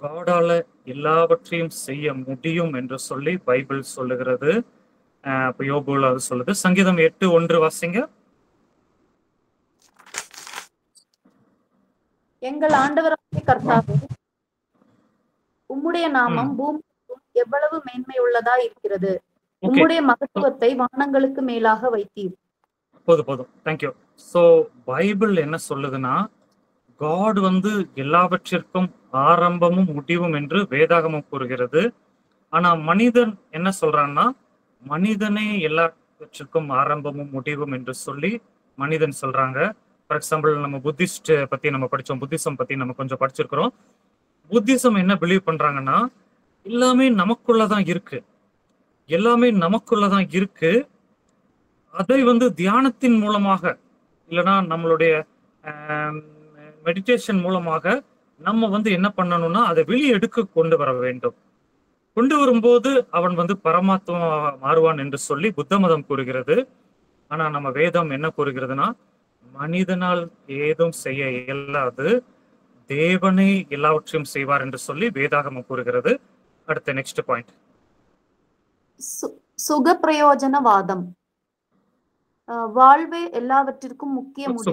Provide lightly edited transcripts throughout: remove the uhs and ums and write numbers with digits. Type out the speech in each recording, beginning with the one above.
காடால எல்லாவற்றையும் செய்ய முடியும் என்று சொல்லி பைபிள் சொல்லுகிறது. இப்ப யோபுல அது சொல்லுது. சங்கீதம் 8:1 வாசிங்க. எங்கள் ஆண்டவராகிய கர்த்தாவே, உம்முடைய நாமம் பூமிக்கும் எவ்வளவு மேன்மை உள்ளதா இருக்கிறது. உம்முடைய மகத்துவத்தை வானங்களுக்கு மேலாக வைத்தீர். போதும் தேங்க்யூ. சோ பைபிள் என்ன சொல்லுதுன்னா, காட் எல்லாவற்றிற்கும் ஆரம்பமும் முடிவும் என்று வேதாகமம் கூறுகிறது. ஆனா மனிதன் என்ன சொல்றான்னா, மனிதனே எல்லாவற்றிற்கும் ஆரம்பமும் முடிவும் என்று சொல்லி மனிதன் சொல்றாங்க. ஃபார் எக்ஸாம்பிள், நம்ம புத்திஸ்ட் பத்தி நம்ம படிச்சோம், புத்திசம் பத்தி நம்ம கொஞ்சம் படிச்சிருக்கிறோம். புத்திசம் என்ன பிலீவ் பண்றாங்கன்னா, எல்லாமே நமக்குள்ளதான் இருக்கு, எல்லாமே நமக்குள்ளதான் இருக்கு. அதை தியானத்தின் மூலமாக இல்லைன்னா நம்மளுடைய மெடிடேஷன் மூலமாக நம்ம என்ன பண்ணணும்னா அதை வெளியே எடுக்க கொண்டு வர வேண்டும். கொண்டு வரும்போது அவன் பரமாத்மா மாறுவான் என்று சொல்லி புத்த மதம் கூறுகிறது. ஆனா நம்ம வேதம் என்ன கூறுகிறதுனா, மனிதனால் ஏதும் செய்ய இயலாது, தேவனே எல்லாவற்றையும் செய்வார் என்று சொல்லி வேதாகமம் கூறுகிறது. அடுத்த நெக்ஸ்ட் பாயிண்ட், சுக பிரயோஜனவாதம். வாழ்வே எல்லாவற்றிற்கும் முக்கிய முடிவு.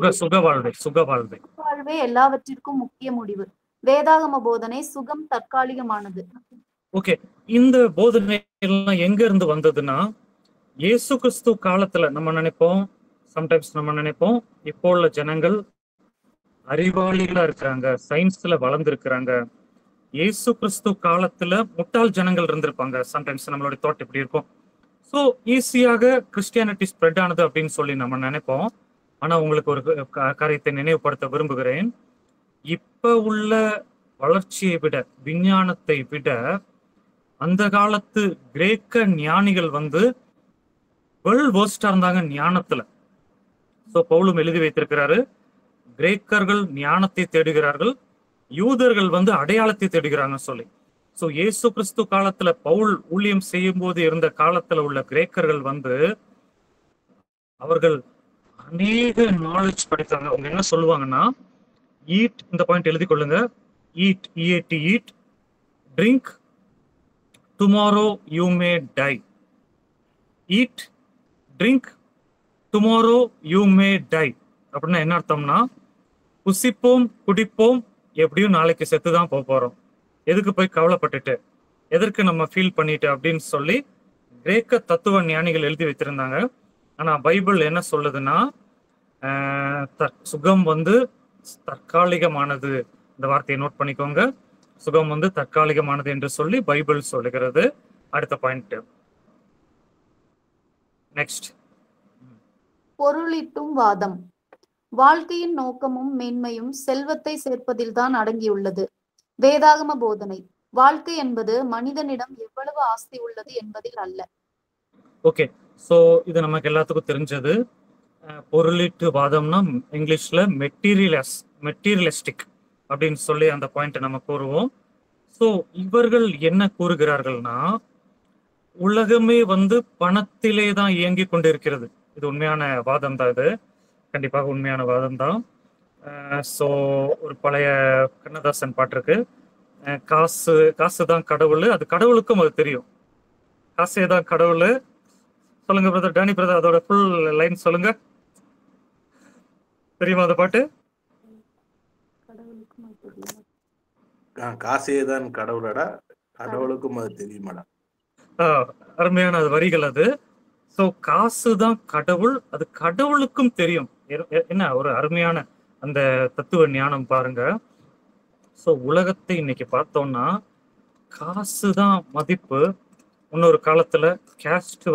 வாழ்வே எல்லாவற்றிற்கும் முக்கிய முடிவு. வேதாகம போதனை சுகம் தற்காலிகமானது. ஓகே, இந்த போதனை எல்லாம் எங்க இருந்து வந்ததுன்னா, இயேசு கிறிஸ்து காலத்துல நம்ம நினைப்போம், சம்டைம்ஸ் நம்ம நினைப்போம் இப்போ உள்ள ஜனங்கள் அறிவாளிகளா இருக்கிறாங்க, சயின்ஸ்ல வளர்ந்து இருக்கிறாங்க. இயேசு கிறிஸ்து காலத்துல முட்டாள் ஜனங்கள் இருந்திருப்பாங்க. சம்டைம்ஸ் நம்மளுடைய தாட் இப்படி இருக்கும். ஸோ ஈஸியாக கிறிஸ்டியானிட்டி ஸ்ப்ரெட் ஆனது அப்படின்னு சொல்லி நம்ம நினைப்போம். ஆனா உங்களுக்கு ஒரு காரியத்தை நினைவுபடுத்த விரும்புகிறேன். இப்ப உள்ள வளர்ச்சியை விட, விஞ்ஞானத்தை விட, அந்த காலத்து கிரேக்க ஞானிகள் வேர்ல்ட் வேர்ஸ்டா இருந்தாங்க ஞானத்துல. ஸோ பவுலும் எழுதி வைத்திருக்கிறாரு, கிரேக்கர்கள் ஞானத்தை தேடுகிறார்கள், யூதர்கள் அடையாளத்தை தேடுகிறாங்கன்னு சொல்லி. ஸோ இயேசு கிறிஸ்து காலத்துல பவுல் ஊழியம் செய்யும் போது இருந்த காலத்துல உள்ள கிரேக்கர்கள் அவர்கள் அநேக நாலேஜ் படித்தாங்க. அவங்க என்ன சொல்லுவாங்கன்னா, ஈட், இந்த பாயிண்ட் எழுதி கொள்ளுங்க, eat, E A T, eat, drink, tomorrow you may die. Eat, drink, tomorrow you may die அப்படின்னா என்ன அர்த்தம்னா, புசிப்போம், குடிப்போம், எப்படியும் நாளைக்கு செத்துதான் போறோம், எதுக்கு போய் கவலைப்பட்டுட்டு, எதற்கு நம்ம ஃபீல் பண்ணிட்டு அப்படின்னு சொல்லி கிரேக்க தத்துவ ஞானிகள் எழுதி வைத்திருந்தாங்க. ஆனா பைபிள் என்ன சொல்லுதுன்னா, சுகம் தற்காலிகமானது. இந்த வார்த்தையை நோட் பண்ணிக்கோங்க, சுகம் தற்காலிகமானது என்று சொல்லி பைபிள் சொல்லுகிறது. அடுத்த பாயிண்ட், நெக்ஸ்ட், பொருளீட்டும் வாதம். வாழ்க்கையின் நோக்கமும் மேன்மையும் செல்வத்தை சேர்ப்பதில்தான் அடங்கியுள்ளது. வேதாகம போதனை, வாழ்க்கை என்பது மனிதனிடம் எவ்வளவு ஆஸ்தி உள்ளது என்பதில் அல்ல. ஓகே, சோ இது நமக்கு எல்லாத்துக்கும் தெரிஞ்சது. பொருளீட்டு வாதம்னா இங்கிலீஷ்ல மெட்டீரியலிஸ்டிக் அப்படின்னு சொல்லி அந்த பாயிண்ட் நம்ம கூறுவோம். சோ இவர்கள் என்ன கூறுகிறார்கள்னா, உலகமே பணத்திலே தான் இயங்கி கொண்டிருக்கிறது. இது உண்மையான வாதம் தான், இது கண்டிப்பாக உண்மையான வாதம் தான். ஸோ ஒரு பழைய கண்ணதாசன் பாட்டு இருக்கு, காசு தான் கடவுள், அது கடவுளுக்கும் அது தெரியும், காசே தான் கடவுள். சொல்லுங்க பிரதர், டேனி பிரதர், அதோட ஃபுல் லைன் சொல்லுங்க, தெரியுமா அந்த பாட்டு? காசே தான் கடவுளடா, கடவுளுக்கும் அது தெரியுமாடா. அருமையான அது வரிகள் அது. ஸோ காசு தான் கடவுள், அது கடவுளுக்கும் தெரியும். என்ன ஒரு அருமையான அந்த தத்துவ ஞானம் பாருங்க. ஸோ உலகத்தை இன்னைக்கு பார்த்தோம்னா காசு தான் மதிப்பு. இன்னொரு காலத்துல கேஸ்ட்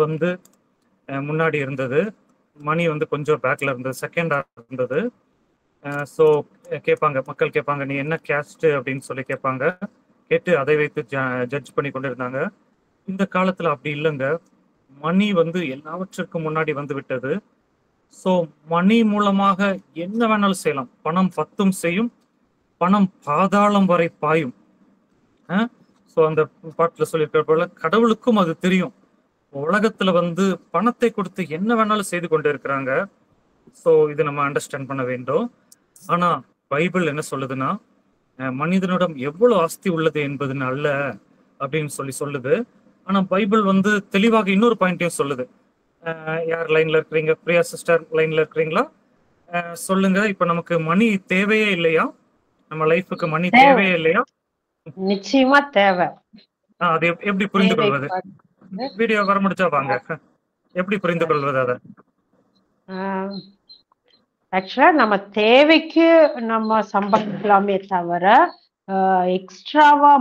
முன்னாடி இருந்தது, மணி கொஞ்சம் பேக்ல இருந்தது, செகண்டா இருந்தது. ஸோ கேட்பாங்க, மக்கள் கேட்பாங்க, நீ என்ன கேஸ்ட் அப்படின்னு சொல்லி கேட்பாங்க. கேட்டு அதை வைத்து ஜட்ஜ் பண்ணி கொண்டு இருந்தாங்க. இந்த காலத்துல அப்படி இல்லைங்க, மணி எல்லாவற்றிற்கும் முன்னாடி விட்டது. ஸோ மணி மூலமாக என்ன வேணாலும் செய்யலாம். பணம் பத்தும் செய்யும், பணம் பாதாளம் வரை பாயும். ஸோ அந்த பாட்டுல சொல்லியிருக்கிற போல கடவுளுக்கும் அது தெரியும். உலகத்துல பணத்தை கொடுத்து என்ன வேணாலும் செய்து கொண்டு இருக்கிறாங்க. ஸோ இது நம்ம அண்டர்ஸ்டாண்ட் பண்ண வேண்டும். ஆனா பைபிள் என்ன சொல்லுதுன்னா, மனிதனிடம் எவ்வளவு ஆஸ்தி உள்ளது என்பது அல்ல அப்படின்னு சொல்லுது. ஆனா பைபிள் வந்து தெளிவாக இன்னொரு பாயிண்டையும் சொல்லுது. யார் லைன்ல இருக்கிறீங்க? பிரியா சிஸ்டர் லைன்ல இருக்கிறீங்களா? சொல்லுங்க. இப்ப நமக்கு மணி தேவையே இல்லையா? நம்ம லைஃபுக்கு மணி தேவையே இல்லையா? நிச்சயமா தேவை. அது எப்படி புரிந்து கொள்வது? வீடியோ வர முடிச்சா வாங்க. எப்படி புரிந்து கொள்வது அத? ஆக்சுவலா நம்ம தேவைக்கு நம்ம சம்பாதிக்கலாமே தவிர எக்ஸ்ட்ராவா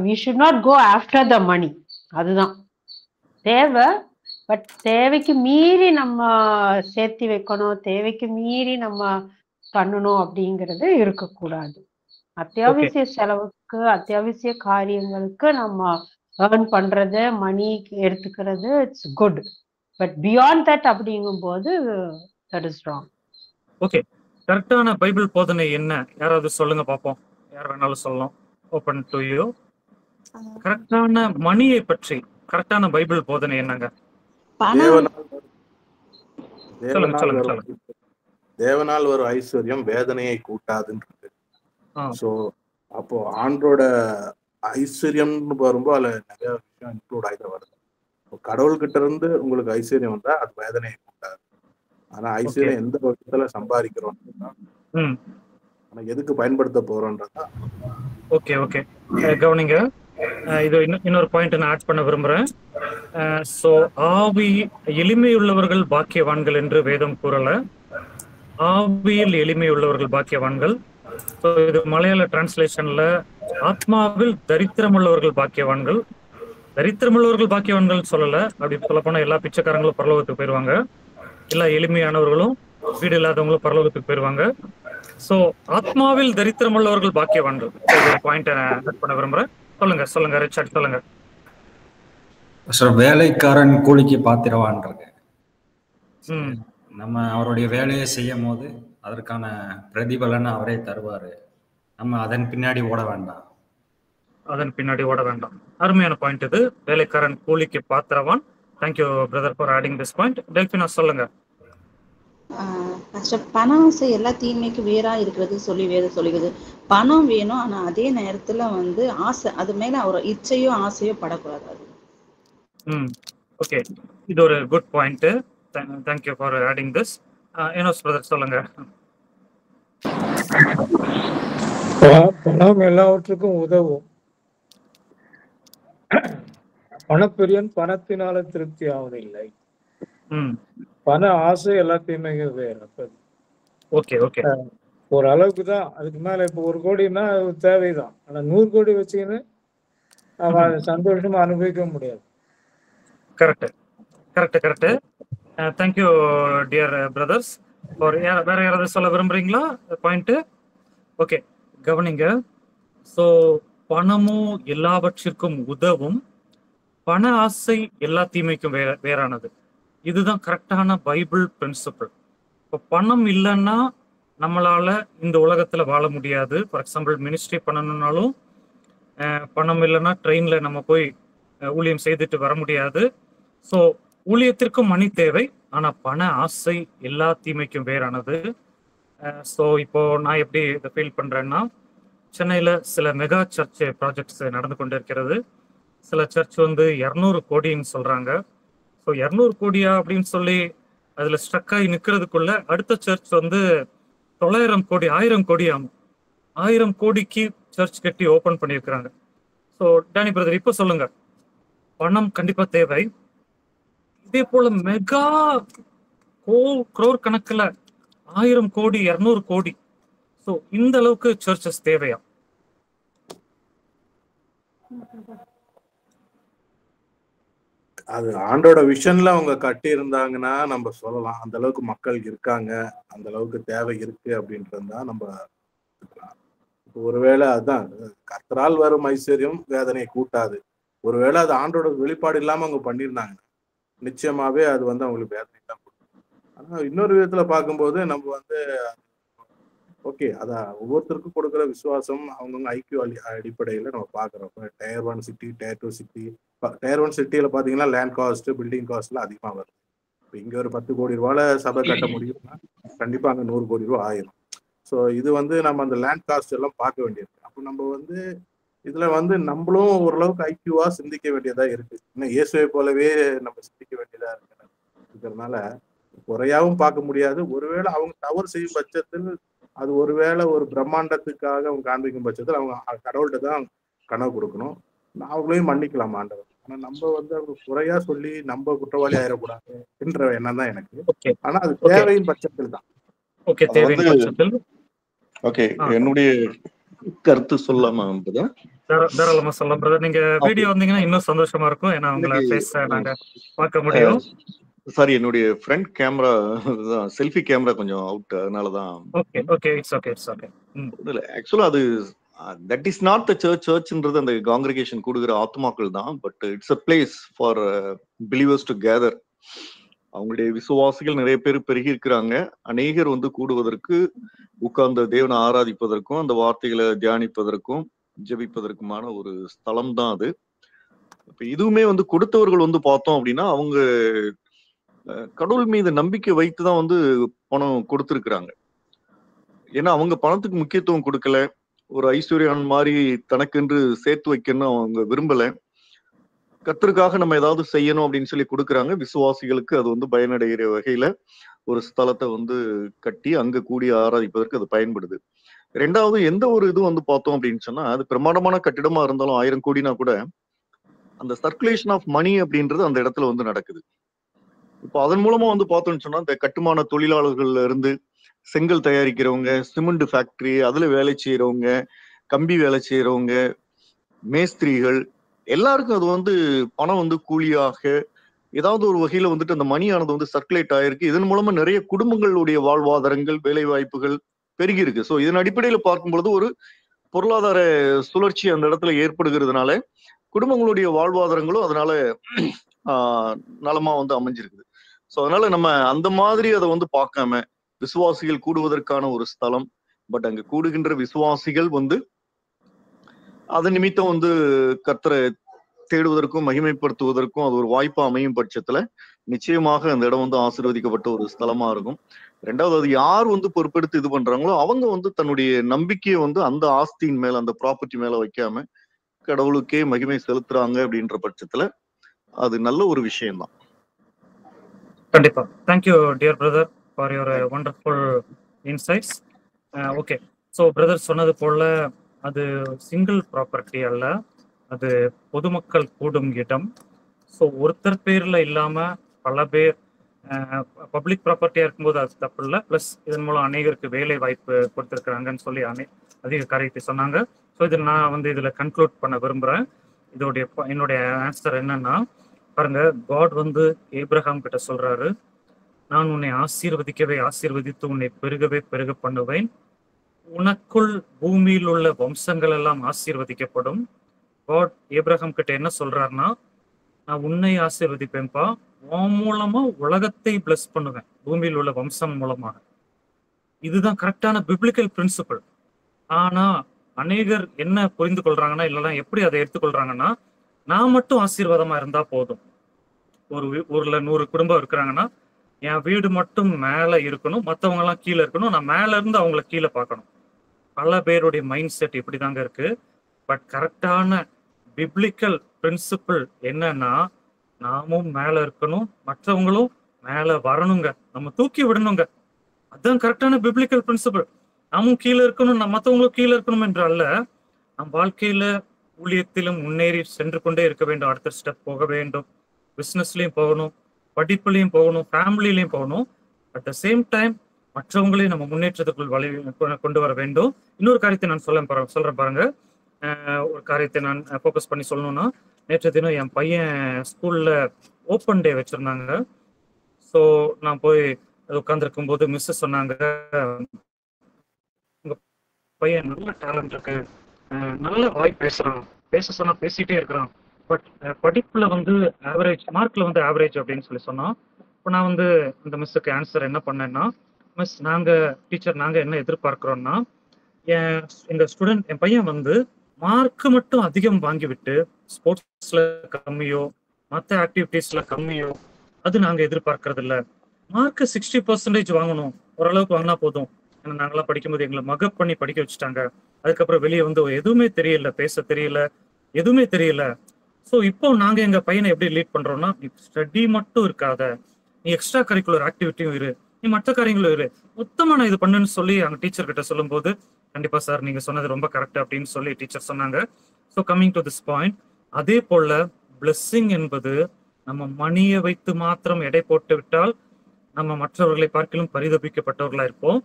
we should not go after the money. அதுதான் தேவை. பட் தேவைக்கு மீறி நம்ம சேர்த்து வைக்கணும், தேவைக்கு மீறி நம்ம பண்ணணும் அப்படிங்கிறது இருக்கக்கூடாது. அத்தியாவசிய செலவுக்கு, அத்தியாவசிய காரியங்களுக்கு நம்ம ஏர்ன் பண்றது, மணி எடுத்துக்கிறது it's good. But beyond that அப்படிங்கும் போது தட் இஸ் ராங். ஓகே, கரெக்டான பைபிள் போதனை என்ன? யாராவது சொல்லுங்க பாப்போம். யார் வேணாலும் சொல்லலாம். Open to you. கரெக்டான மணியை பற்றி கரெக்டான பைபிள் போதனை என்னங்க? தேவனால் ஒரு ஐஸ்வர்யம் வேதனையை கூட்டாதுன்றது. சோ அப்போ ஆண்டோட ஐஸ்வர்யம்னு வரும்போது அதுல நிறைய விஷயம் இன்க்ளூட் ஆகிட்டு வருது. கடவுள்கிட்ட இருந்து உங்களுக்கு ஐஸ்வர்யம் வந்தா அது வேதனையை கூட்டாது. ஆனா ஐஸ்வர்யம் எந்த பட்சத்துல சம்பாதிக்கிறோம், ஆனா எதுக்கு பயன்படுத்த போறோம்ன்றதான். ஓகே ஓகே, கவனிங்க. இது இன்னொரு பாயிண்ட் நான் ஆட் பண்ண விரும்புறேன். சோ ஆவி எளிமையுள்ளவர்கள் பாக்கியவான்கள் என்று வேதம் கூறல. ஆவியில் எளிமையுள்ளவர்கள் பாக்கியவான்கள். ஸோ இது மலையாள டிரான்ஸ்லேஷன்ல ஆத்மாவில் தரித்திரமுள்ளவர்கள் பாக்கியவான்கள். தரித்திரமுள்ளவர்கள் பாக்கியவான்கள் சொல்லல. அப்படி சொல்ல போனா எல்லா பிச்சைக்காரங்களும் பரலோகத்துக்கு போயிருவாங்க, எல்லா எளிமையானவர்களும் வீடு இல்லாதவங்களும் பரலோகத்துக்கு போயிருவாங்க. சோ ஆத்மாவில் தரித்திரமுள்ளவர்கள் பாக்கியவான்கள். பாயிண்ட் ஆட் பண்ண விரும்புறேன். சொல்லுங்க ரிச்சர்ட், சொல்லுங்க. வேலைக்காரன் கூலிக்கு பாத்திரவான்றது. நம்ம அவருடைய வேலையை செய்யும் போது அதற்கான பிரதிபலனை அவரே தருவாரு. நம்ம அதன் பின்னாடி ஓட வேண்டாம். அருமையான பாயிண்ட் இது. வேலைக்காரன் கூலிக்கு பாத்திரவான். Thank you brother for adding this point. Delphina சொல்லுங்க. பண ஆசை எல்லா தீமைக்கு வேறா இருக்கிறது சொல்லுவது. பணம் வேணும், ஆனா அதே நேரத்துல வந்து ஆசை, அது மேல ஒரு இச்சையோ ஆசையோ படக்கூடாது. ஓகே, இது ஒரு good point. Thank you for adding this. Enos brother சொல்லுங்க. பணம் எல்லாவற்றுக்கும் உதவும். பணப்பிரியன் பணத்தினால திருப்தி ஆவதில்லை. பண ஆசை எல்லாத்தையுமே வேற. ஓகே ஓகே, ஒரு அளவுக்கு தான். அதுக்கு மேல இப்ப 1 கோடின்னா தேவைதான். ஆனா 100 கோடி வச்சுக்கின்னு அவன் சந்தோஷமா அனுபவிக்க முடியாது. கரெக்ட். Thank you dear brothers. வேற யாராவது சொல்ல விரும்புறீங்களா பாயிண்ட்? ஓகே, கவனிங்க. ஸோ பணமும் எல்லாவற்றிற்கும் உதவும், பண ஆசை எல்லா தீமைக்கும் வேறானது. இதுதான் கரெக்டான பைபிள் பிரின்சிபிள். இப்போ பணம் இல்லைன்னா நம்மளால இந்த உலகத்துல வாழ முடியாது. ஃபார் எக்ஸாம்பிள் மினிஸ்ட்ரி பண்ணணும்னாலும் பணம் இல்லைன்னா ட்ரெயின்ல நம்ம போய் ஊழியம் செய்துட்டு வர முடியாது. ஸோ ஊழியத்திற்கும் மணி தேவை, ஆனா பண ஆசை எல்லா தீமைக்கும் வேறானது. ஸோ இப்போ நான் எப்படி இதை ஃபீல் பண்றேன்னா, சென்னையில சில மெகா சர்ச் ப்ராஜெக்ட்ஸ் நடந்து கொண்டு இருக்கிறது. சில சர்ச் வந்து 200 கோடின்னு சொல்றாங்க. ஸோ 200 கோடியா அப்படின்னு சொல்லி அதுல ஸ்ட்ரக் ஆகி நிற்கிறதுக்குள்ள அடுத்த சர்ச் வந்து 900 கோடி 1000 கோடி ஆகும். 1000 கோடிக்கு சர்ச் கட்டி ஓபன் பண்ணியிருக்கிறாங்க. ஸோ டேனி பிரதர் இப்போ சொல்லுங்க, பணம் கண்டிப்பா தேவை. இதே போல மெகா crore கணக்குல 1000 கோடி 200 கோடி, ஸோ இந்த அளவுக்கு சர்ச்சஸ் தேவையா? அது ஆண்டோட விஷன்ல அவங்க கட்டி இருந்தாங்கன்னா நம்ம சொல்லலாம். அந்த அளவுக்கு மக்கள் இருக்காங்க, அந்த அளவுக்கு தேவை இருக்கு அப்படின்றதுதான் நம்ம. ஒருவேளை அதுதான் கர்த்தரால் வரும் ஐஸ்வர்யம் வேதனையை கூட்டாது. ஒருவேளை அது ஆண்டோட வெளிப்பாடு இல்லாம அவங்க பண்ணியிருந்தாங்க, நிச்சயமாவே அது வந்து அவங்களுக்கு வேதனை தான் கொடுக்கும். ஆனா இன்னொரு விதத்துல பார்க்கும்போது நம்ம வந்து ஓகே, அதான் ஒவ்வொருத்தருக்கும் கொடுக்குற விசுவாசம் அவங்கவுங்க ஐக்கிய அடிப்படையில நம்ம பாக்குறோம். Tier 1 city, tier 2 city. Tier 1 சிட்டியில பாத்தீங்கன்னா லேண்ட் காஸ்ட், பில்டிங் காஸ்ட்லாம் அதிகமா வருது. இப்போ இங்க ஒரு 10 கோடி ரூபாயில சபை கட்ட முடியும்னா கண்டிப்பா அங்க 100 கோடி ரூபாய் ஆயிரும். ஸோ இது வந்து நம்ம அந்த லேண்ட் காஸ்ட் எல்லாம் பார்க்க வேண்டியிருக்கு. அப்போ நம்ம இதுல நம்மளும் ஓரளவுக்கு ஐக்கியவா சிந்திக்க வேண்டியதா இருக்கு. இன்னும் இயேசுவை போலவே நம்ம சிந்திக்க வேண்டியதா இருக்கிறதுனால குறையாவும் பார்க்க முடியாது. ஒருவேளை அவங்க தவறு செய்யும் பட்சத்தில் அது ஒருவேளை ஒரு பிரம்மாண்டத்துக்காக அவங்க காண்பிக்கும் பட்சத்தில் அவங்க கடவுள்கிட்ட தான் கனவு கொடுக்கணும். அவங்களையும் மன்னிக்கலாம் ஆண்டவர். ஆனா நம்ம அவங்க குறையா சொல்லி நம்ம குற்றவாளி ஆயிடக்கூடாது என்ற எண்ணம் தான் எனக்கு. ஆனா அது தேவையின் பட்சத்தில் தான். என்னுடைய கருத்து சொல்லாம தாராளமா சொல்லலாம் பிரதர். நீங்க வீடியோ வந்தீங்கன்னா இன்னும் சந்தோஷமா இருக்கும். ஏன்னா உங்களை ஃபேஸ் நாங்க பார்க்க முடியும். சாரி, என்னுடைய ஃப்ரண்ட் கேமரா செல்ஃபி கேமரா கொஞ்சம் அவுட், அதனாலதான். Okay okay, it's okay it's okay. இல்ல, ஆக்சுவலா அது தட் இஸ் நாட் த சர்ச்ன்றது அந்த காங்கிரிகேஷன் கூடுகிற ஆத்மாக்கள் தான். But it's a place for believers to gather. அவங்களுடைய விசுவாசிகள் நிறைய பேர் பெருகி இருக்கிறாங்க. அநேகர் கூடுவதற்கு, உட்கார்ந்து தேவனை ஆராதிப்பதற்கும் அந்த வார்த்தைகளை தியானிப்பதற்கும் ஜெபிப்பதற்குமான ஒரு ஸ்தலம் தான் அது. இப்ப இதுவுமே கொடுத்தவர்கள் பார்த்தோம் அப்படின்னா அவங்க கடவுள் மீது நம்பிக்கை வைத்துதான் பணம் கொடுத்திருக்கிறாங்க. ஏன்னா அவங்க பணத்துக்கு முக்கியத்துவம் கொடுக்கல. ஒரு ஐஸ்வர்யான் மாதிரி தனக்கென்று சேர்த்து வைக்கணும் அவங்க விரும்பல. கர்த்தருக்காக நம்ம ஏதாவது செய்யணும் அப்படின்னு சொல்லி கொடுக்குறாங்க. விசுவாசிகளுக்கு அது பயனடைகிற வகையில ஒரு ஸ்தலத்தை கட்டி அங்க கூடி ஆராதிப்பதற்கு அது பயன்படுது. ரெண்டாவது, எந்த ஒரு இது பார்த்தோம் அப்படின்னு சொன்னா, அது பிரமாண்டமான கட்டிடமா இருந்தாலும் 1000 கோடினா கூட அந்த சர்க்குலேஷன் ஆஃப் மணி அப்படின்றது அந்த இடத்துல நடக்குது. இப்போ அதன் மூலமா பார்த்தோம்னு சொன்னா, இந்த கட்டுமான தொழிலாளர்கள்ல இருந்து செங்கல் தயாரிக்கிறவங்க, சிமெண்ட் ஃபேக்டரி, அதுல வேலை செய்யறவங்க, கம்பி வேலை செய்யறவங்க, மேஸ்திரிகள், எல்லாருக்கும் அது பணம் கூலியாக ஏதாவது ஒரு வகையில அந்த மணியானது சர்க்குலேட் ஆயிருக்கு. இதன் மூலமா நிறைய குடும்பங்களுடைய வாழ்வாதாரங்கள், வேலை வாய்ப்புகள் பெருகி இருக்கு. ஸோ இதன் அடிப்படையில பார்க்கும்பொழுது ஒரு பொருளாதார சுழற்சி அந்த இடத்துல ஏற்படுகிறதுனால குடும்பங்களுடைய வாழ்வாதாரங்களும் அதனால நலமா அமைஞ்சிருக்குது. ஸோ அதனால நம்ம அந்த மாதிரி அதை பார்க்காம விசுவாசிகள் கூடுவதற்கான ஒரு ஸ்தலம். பட் அங்க கூடுகின்ற விசுவாசிகள் அதன் நிமித்தம் கர்த்தரை தேடுவதற்கும் மகிமைப்படுத்துவதற்கும் அது ஒரு வாய்ப்பா அமையும் பட்சத்துல நிச்சயமாக அந்த இடம் ஆசீர்வதிக்கப்பட்ட ஒரு ஸ்தலமா இருக்கும். ரெண்டாவது, அது யார் பொறுப்பெடுத்து இது பண்றாங்களோ அவங்க தன்னுடைய நம்பிக்கையை அந்த ஆஸ்தியின் மேல, அந்த ப்ராப்பர்ட்டி மேல வைக்காம கடவுளுக்கே மகிமை செலுத்துறாங்க அப்படின்ற பட்சத்துல அது நல்ல ஒரு விஷயம் தான். கண்டிப்பா. Thank you dear brother for your wonderful insights. Okay, so brother சொன்னது போல அது சிங்கிள் ப்ராப்பர்ட்டி அல்ல, அது பொதுமக்கள் கூடும் இடம். ஸோ ஒருத்தர் பேர்ல இல்லாம பல பேர் பப்ளிக் ப்ராப்பர்ட்டியா இருக்கும்போது அது தப்பு இல்லை. ப்ளஸ் இதன் மூலம் அநேகருக்கு வேலை வாய்ப்பு கொடுத்துருக்குறாங்கன்னு சொல்லி அதிக காரியத்தை சொன்னாங்க. ஸோ இது நான் இதுல கன்க்ளூட் பண்ண விரும்புறேன். என்னுடைய ஆன்சர் என்னன்னா, பாருங்க, காட் ஏப்ரஹாம் கிட்ட சொல்றாரு, நான் உன்னை ஆசீர்வதிக்கவே ஆசீர்வதித்து உன்னை பெருகவே பெருக பண்ணுவேன், உனக்குள் பூமியில் உள்ள வம்சங்கள் எல்லாம் ஆசீர்வதிக்கப்படும். காட் ஏப்ரஹாம் கிட்ட என்ன சொல்றாருன்னா, நான் உன்னை ஆசீர்வதிப்பேன்பா, உன் மூலமா உலகத்தை பிளஸ் பண்ணுவேன், பூமியில் உள்ள வம்சம் மூலமாக. இதுதான் கரெக்டான பிப்ளிக்கல் பிரின்சிபல். ஆனா அநேகர் என்ன புரிந்து கொள்றாங்கன்னா, இல்லைன்னா எப்படி அதை எடுத்துக்கொள்றாங்கன்னா, நான் மட்டும் ஆசீர்வாதமா இருந்தா போதும். ஒரு ஊர்ல 100 குடும்பம் இருக்கிறாங்கன்னா என் வீடு மட்டும் மேல இருக்கணும், மற்றவங்க எல்லாம் கீழே இருக்கணும், நான் மேல இருந்து அவங்கள கீழே பார்க்கணும். பல பேருடைய மைண்ட் செட் இப்படிதாங்க இருக்கு. பட் கரெக்டான பிப்ளிக்கல் பிரின்சிபிள் என்னன்னா, நாமும் மேல இருக்கணும், மற்றவங்களும் மேல வரணுங்க, நம்ம தூக்கி விடணுங்க. அதுதான் கரெக்டான பிப்ளிக்கல் பிரின்சிபிள். நாமும் கீழே இருக்கணும், மற்றவங்களும் கீழே இருக்கணும் என்று அல்ல. நம் வாழ்க்கையில ஊழியத்திலும் முன்னேறி சென்று கொண்டே இருக்க வேண்டும். அடுத்த ஸ்டெப் போக வேண்டும், பிசினஸ்லயும் போகணும், படிப்புலையும் போகணும், ஃபேமிலிலையும் போகணும். அட் த சேம் டைம் மற்றவங்களையும் நம்ம முன்னேற்றத்துக்குள் கொண்டு வர வேண்டும். இன்னொரு காரியத்தை நான் சொல்றேன் பாருங்க. ஒரு காரியத்தை நான் ஃபோக்கஸ் பண்ணி சொல்லணும்னா, நேற்று தினம் என் பையன் ஸ்கூல்ல ஓப்பன் டே வச்சிருந்தாங்க. ஸோ நான் போய் உட்காந்துருக்கும் போது மிஸ் சொன்னாங்க, உங்க பையன் நல்ல டேலண்ட் இருக்கு, நல்ல வாய் பேசுறான், பேச சொன்னா பேசிட்டே இருக்கிறான், பட் படிப்புல ஆவரேஜ், மார்க்ல ஆவரேஜ் அப்படின்னு சொல்லி சொன்னான். இப்போ நான் அந்த மிஸ்ஸுக்கு ஆன்சர் என்ன பண்ணேன்னா, மிஸ் டீச்சர் நாங்க என்ன எதிர்பார்க்கிறோம்னா, எங்க ஸ்டூடெண்ட், என் பையன் மார்க் மட்டும் அதிகம் வாங்கிவிட்டு ஸ்போர்ட்ஸ்ல கம்மியோ மற்ற ஆக்டிவிட்டீஸ்ல கம்மியோ அது நாங்க எதிர்பார்க்கறது இல்லை. மார்க் 60% வாங்கணும், ஓரளவுக்கு வாங்கினா போதும். ஏன்னா நாங்களாம் படிக்கும்போது எங்களை மகப் பண்ணி படிக்க வச்சுட்டாங்க. அதுக்கப்புறம் வெளியே வந்து எதுவுமே தெரியல, பேச தெரியல, எதுவுமே தெரியல. ஸோ இப்போ நாங்க எங்க பையனை எப்படி லீட் பண்றோம்னா, நீ ஸ்டடி மட்டும் இருக்காத, நீ எக்ஸ்ட்ரா கரிக்குலர் ஆக்டிவிட்டியும் இரு, நீ மற்ற காரியங்களும் இரு, மொத்தமா நான் இது பண்ணுன்னு சொல்லி அங்க டீச்சர் கிட்ட சொல்லும் போது, கண்டிப்பா சார் நீங்க சொன்னது ரொம்ப கரெக்ட் அப்படின்னு சொல்லி டீச்சர் சொன்னாங்க. So coming to this point, அதே போல பிளெஸ்ஸிங் என்பது நம்ம மணியை வைத்து மாத்திரம் எடை போட்டு விட்டால் நம்ம மற்றவர்களை பார்க்கலும் பரிதபிக்கப்பட்டவர்களா இருப்போம்.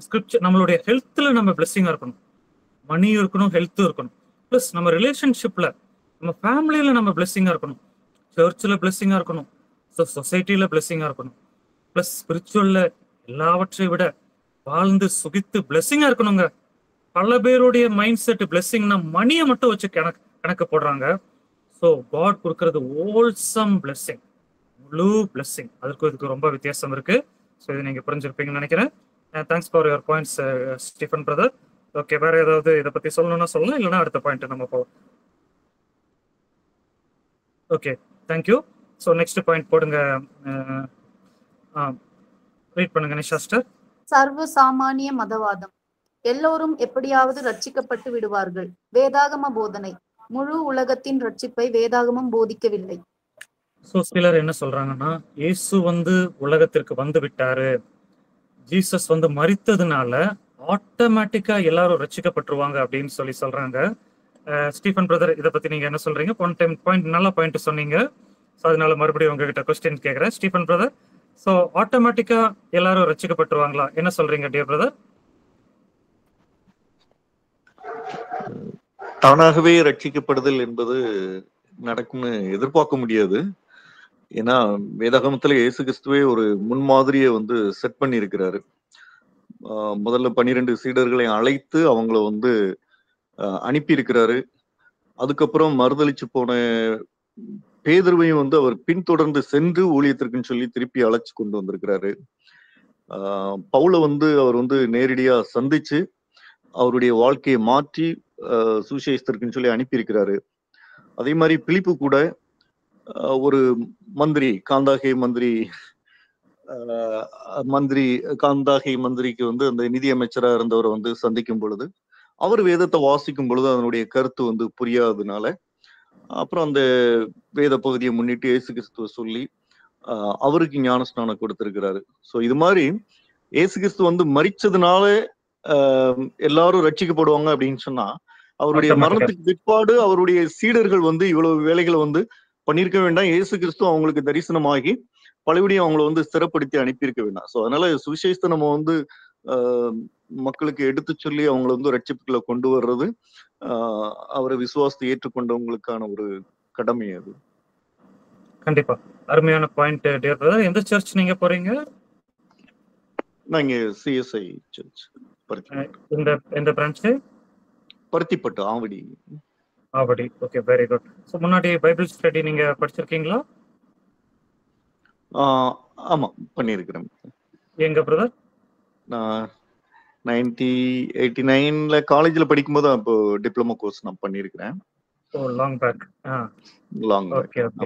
ஸ்கிரிப்சர் நம்மளுடைய ஹெல்த்ல நம்ம பிளெஸ்ஸிங்கா இருக்கணும், மணியும் இருக்கணும், ஹெல்த்தும் இருக்கணும். பிளஸ் நம்ம ரிலேஷன்ஷிப்ல, நம்ம ஃபேமிலியில நம்ம பிளெஸ்ஸிங்கா இருக்கணும், சர்ச்சில் பிளெஸ்ஸிங்கா இருக்கணும், சொசைட்டில பிளெஸ்ஸிங்கா இருக்கணும். பிளஸ் ஸ்பிரிச்சுவல்ல எல்லாவற்றை விட வாழ்ந்து சுகித்து பிளெஸ்ஸிங்கா இருக்கணுங்க. பல பேருடைய மைண்ட் செட் பிளெஸ்ஸிங்னா மணியை மட்டும் வச்சு கணக்கு போடுறாங்க. ஸோ காட் கொடுக்கறது ஹோல்சம் பிளெஸ்ஸிங், முழு பிளெஸ்ஸிங். அதுக்கும் இதுக்கு ரொம்ப வித்தியாசம் இருக்கு. ஸோ இது நீங்க புரிஞ்சிருப்பீங்கன்னு நினைக்கிறேன். Thanks for your points Stephen brother. Okay, வேற ஏதாவது இதை பத்தி சொல்லணும்னா சொல்லலாம், இல்லைன்னா அடுத்த பாயிண்ட் நம்ம போவோம். Okay, thank you. So next point போடுங்க, ரீட் பண்ணுங்க நிஷாஸ்டர். சர்வ சாமானிய மதவாதம். எல்லோரும் எப்படியாவது ரட்சிக்கப்பட்டு விடுவார்கள். வேதாகம போதனை. முழு உலகத்தின் ரட்சிப்பை வேதாகமம் போதிக்கவில்லை. ஸோ சிலர் என்ன சொல்றாங்கன்னா, இயேசு வந்து உலகத்திற்கு வந்து விட்டாரு, ஜீசஸ் வந்து மரித்ததுனால ஆட்டோமேட்டிக்கா எல்லாரும் ரட்சிக்கப்பட்டுருவாங்க அப்படின்னு சொல்லி சொல்றாங்க. ஸ்டீஃபன் பிரதர், இதை பத்தி நீங்க என்ன சொல்றீங்க? போன டைம் பாயிண்ட் நல்ல பாயிண்ட் சொன்னீங்க. ஸோ அதனால மறுபடியும் உங்ககிட்ட கொஸ்டின் கேட்கிறேன் ஸ்டீஃபன் பிரதர். ஸோ ஆட்டோமேட்டிக்கா எல்லாரும் ரட்சிக்கப்பட்டுருவாங்களா? என்ன சொல்றீங்க டியர் பிரதர்? தானாகவே ரட்சிக்கப்படுதல் என்பது நடக்கும்னு எதிர்பார்க்க முடியாது. ஏன்னா வேதாகமத்துல இயேசு கிறிஸ்துவே ஒரு முன்மாதிரியை வந்து செட் பண்ணி இருக்கிறாரு. முதல்ல 12 சீடர்களை அழைத்து அவங்கள வந்து அனுப்பி இருக்கிறாரு. அதுக்கப்புறம் மறுதளிச்சு போன பேதுருவையும் வந்து அவர் பின்தொடர்ந்து சென்று ஊழியத்திற்குன்னு சொல்லி திருப்பி அழைச்சு கொண்டு வந்திருக்கிறாரு. பவுலை வந்து அவர் வந்து நேரடியா சந்திச்சு அவருடைய வாழ்க்கையை மாற்றி சுவிசேஷத்திற்குன்னு சொல்லி அனுப்பியிருக்கிறாரு. அதே மாதிரி பிலிப்பு கூட ஒரு மந்திரி, காந்தாகை மந்திரிக்கு வந்து அந்த நிதி அமைச்சரா இருந்தவரை வந்து சந்திக்கும் பொழுது, அவர் வேதத்தை வாசிக்கும் பொழுது அதனுடைய கருத்து வந்து புரியாததுனால அப்புறம் அந்த வேத பகுதியை முன்னிட்டு இயேசு கிறிஸ்துவ சொல்லி அவருக்கு ஞானஸ்நானம் கொடுத்திருக்கிறாரு. ஸோ இது மாதிரி இயேசு கிறிஸ்து வந்து மரிச்சதுனால எல்லாரும் ரட்சிக்கப்படுவாங்க அப்படின்னு சொன்னா, அவருடைய மரணத்துக்கு பிற்பாடு அவருடைய சீடர்கள் வந்து இவ்வளவு வேலைகளை வந்து பண்ணியிருக்க வேண்டாம். இயேசு கிறிஸ்து அவங்களுக்கு தரிசனமாகி பழையபடியும் அவங்களை வந்து ஸ்திரப்படுத்தி அனுப்பியிருக்க வேண்டாம். ஸோ அதனால சுவிசேஷத்தை நம்ம வந்து மக்களுக்கு எடுத்து சொல்லி அவங்களை வந்து ரட்சிப்புகளை கொண்டு வர்றது அவரை விசுவாசத்தை ஏற்றுக்கொண்டவங்களுக்கான ஒரு கடமை. அது கண்டிப்பா அருமையான பாயிண்ட் டியர் பிரதர். எந்த சர்ச் நீங்க போறீங்க? நான் இங்க சிஎஸ்ஐ சர்ச் இந்த branch Paruthipattu Avadi. Okay, very good. So முன்னாடி பைபிள் ஸ்டடி நீங்க படிச்சிருக்கீங்களா? ஆமா, பண்ணியிருக்கிறேன். எங்க பிரதர்? நான் 1989 காலேஜ்ல படிக்கும்போது அப்போ டிப்ளமோ கோர்ஸ் நான் பண்ணியிருக்கிறேன். Long back. Okay okay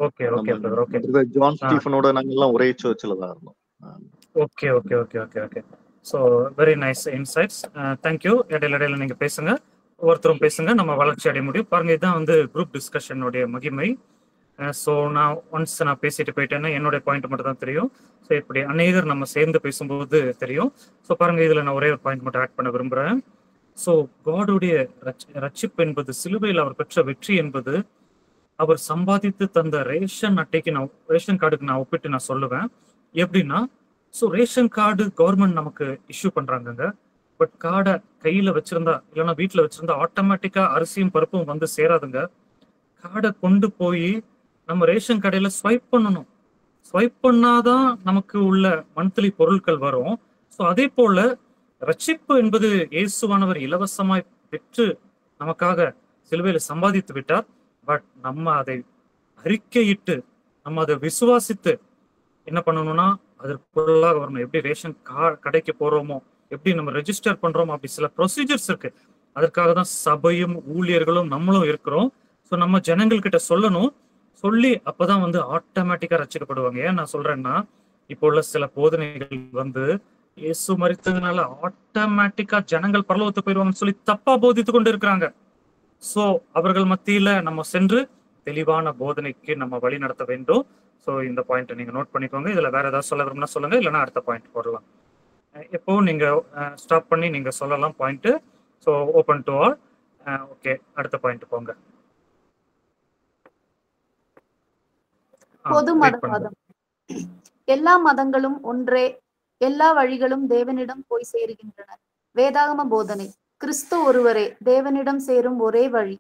okay brother. Okay, John ஸ்டீஃபனோட நாங்க எல்லாம் ஒரே சர்ச்ல தான் இருந்தோம். Okay okay okay okay okay. So very nice insights. Thank you. இடையில நீங்க பேசுங்க, ஒவ்வொருத்தரும் பேசுங்க, நம்ம வளர்ச்சி அடைய முடியும். பாருங்க, இதுதான் வந்து குரூப் டிஸ்கஷனுடைய மகிமை. ஸோ நான் பேசிட்டு போயிட்டேன்னா என்னுடைய பாயிண்ட் மட்டும் தான் தெரியும். ஸோ இப்படி அநேகர் நம்ம சேர்ந்து பேசும்போது தெரியும். ஸோ பாருங்க, இதுல நான் ஒரே ஒரு பாயிண்ட் மட்டும் ஆட் பண்ண விரும்புறேன். ஸோ காடுடைய ரட்சிப்பு என்பது, சிலுவையில் அவர் பெற்ற வெற்றி என்பது, அவர் சம்பாதித்து தந்த ரேஷன் கார்டுக்கு நான் ஒப்பிட்டு நான் சொல்லுவேன். எப்படின்னா, ஸோ ரேஷன் கார்டு கவர்மெண்ட் நமக்கு இஷ்யூ பண்றாங்க. பட் கார்டை கையில வச்சிருந்தா, இல்லைன்னா வீட்டுல வச்சிருந்தா ஆட்டோமேட்டிக்கா அரிசியும் பருப்பும் வந்து சேராதுங்க. கார்டை கொண்டு போய் நம்ம ரேஷன் கடையில ஸ்வைப் பண்ணணும். ஸ்வைப் பண்ணாதான் நமக்கு உள்ள மந்த்லி பொருட்கள் வரும். ஸோ அதே போல ரட்சிப்பு என்பது இயேசுவானவர் இலவசமாய் பெற்று நமக்காக சிலுவையில சம்பாதித்து விட்டார். பட் நம்ம அதை அறிக்கையிட்டு, நம்ம அதை விசுவாசித்து என்ன பண்ணணும்னா அதற்குள்ளாக வரணும். எப்படி ரேஷன் கடைக்கு போறோமோ, எப்படி நம்ம ரெஜிஸ்டர் பண்றோமோ, அப்படி சில ப்ரொசீஜர்ஸ் இருக்கு. அதற்காக தான் சபையும் ஊழியர்களும் நம்மளும் இருக்கிறோம். ஸோ நம்ம ஜனங்கள்கிட்ட சொல்லணும். சொல்லி அப்பதான் வந்து ஆட்டோமேட்டிக்கா ரட்சிக்கப்படுவாங்க. ஏன் நான் சொல்றேன்னா, இப்போ உள்ள சில போதனைகள் வந்து இயேசு மரித்ததுனால ஆட்டோமேட்டிக்கா ஜனங்கள் பரலோகத்துக்கு போயிடுவாங்கன்னு சொல்லி தப்பா போதித்து கொண்டு இருக்கிறாங்க. சோ அவர்கள் மத்தியில நம்ம சென்று தெளிவான போதனைக்கு நம்ம வழி நடத்த வேண்டும். சோ இந்த பாயிண்ட் நீங்க நோட் பண்ணிக்கோங்க. இதுல வேற ஏதாவது சொல்ல விரும்பினா சொல்லுங்க, இல்லைன்னா அடுத்த பாயிண்ட் போடலாம். எப்போ நீங்க ஸ்டாப் பண்ணி நீங்க சொல்லலாம் point. So open to all. Okay, அடுத்த பாயிண்ட் போங்க. பொது மதவாதம். எல்லா மதங்களும் ஒன்றே, எல்லா வழிகளும் தேவனிடம் போய் சேருகின்றன. வேதாகம போதனை. கிறிஸ்து ஒருவரே, தேவனிடம் சேரும் ஒரே வழி.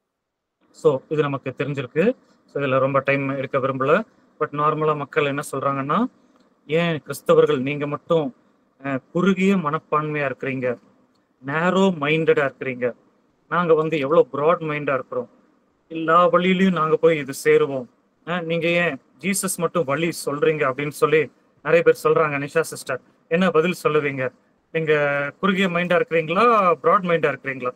சோ இது நமக்கு தெரிஞ்சிருக்கு. ஸோ இதுல ரொம்ப டைம் எடுக்க விரும்பல. பட் நார்மலா மக்கள் என்ன சொல்றாங்கன்னா, ஏன் கிறிஸ்தவர்கள் நீங்க மட்டும் குறுகிய மனப்பான்மையா இருக்கிறீங்க, நேரோ மைண்டடா இருக்கிறீங்க, நாங்க வந்து எவ்வளவு ப்ராட் மைண்டா இருக்கிறோம், எல்லா வழியிலையும் நாங்க போய் இது சேருவோம், நீங்க ஏன் ஜீசஸ் மட்டும் வழி சொல்றீங்க அப்படின்னு சொல்லி நிறைய பேர் சொல்றாங்க. நிஷா சிஸ்டர், என்ன பதில் சொல்லுவீங்க? நீங்க குறுகிய மைண்டா இருக்கிறீங்களா, ப்ராட் மைண்டா இருக்கிறீங்களா?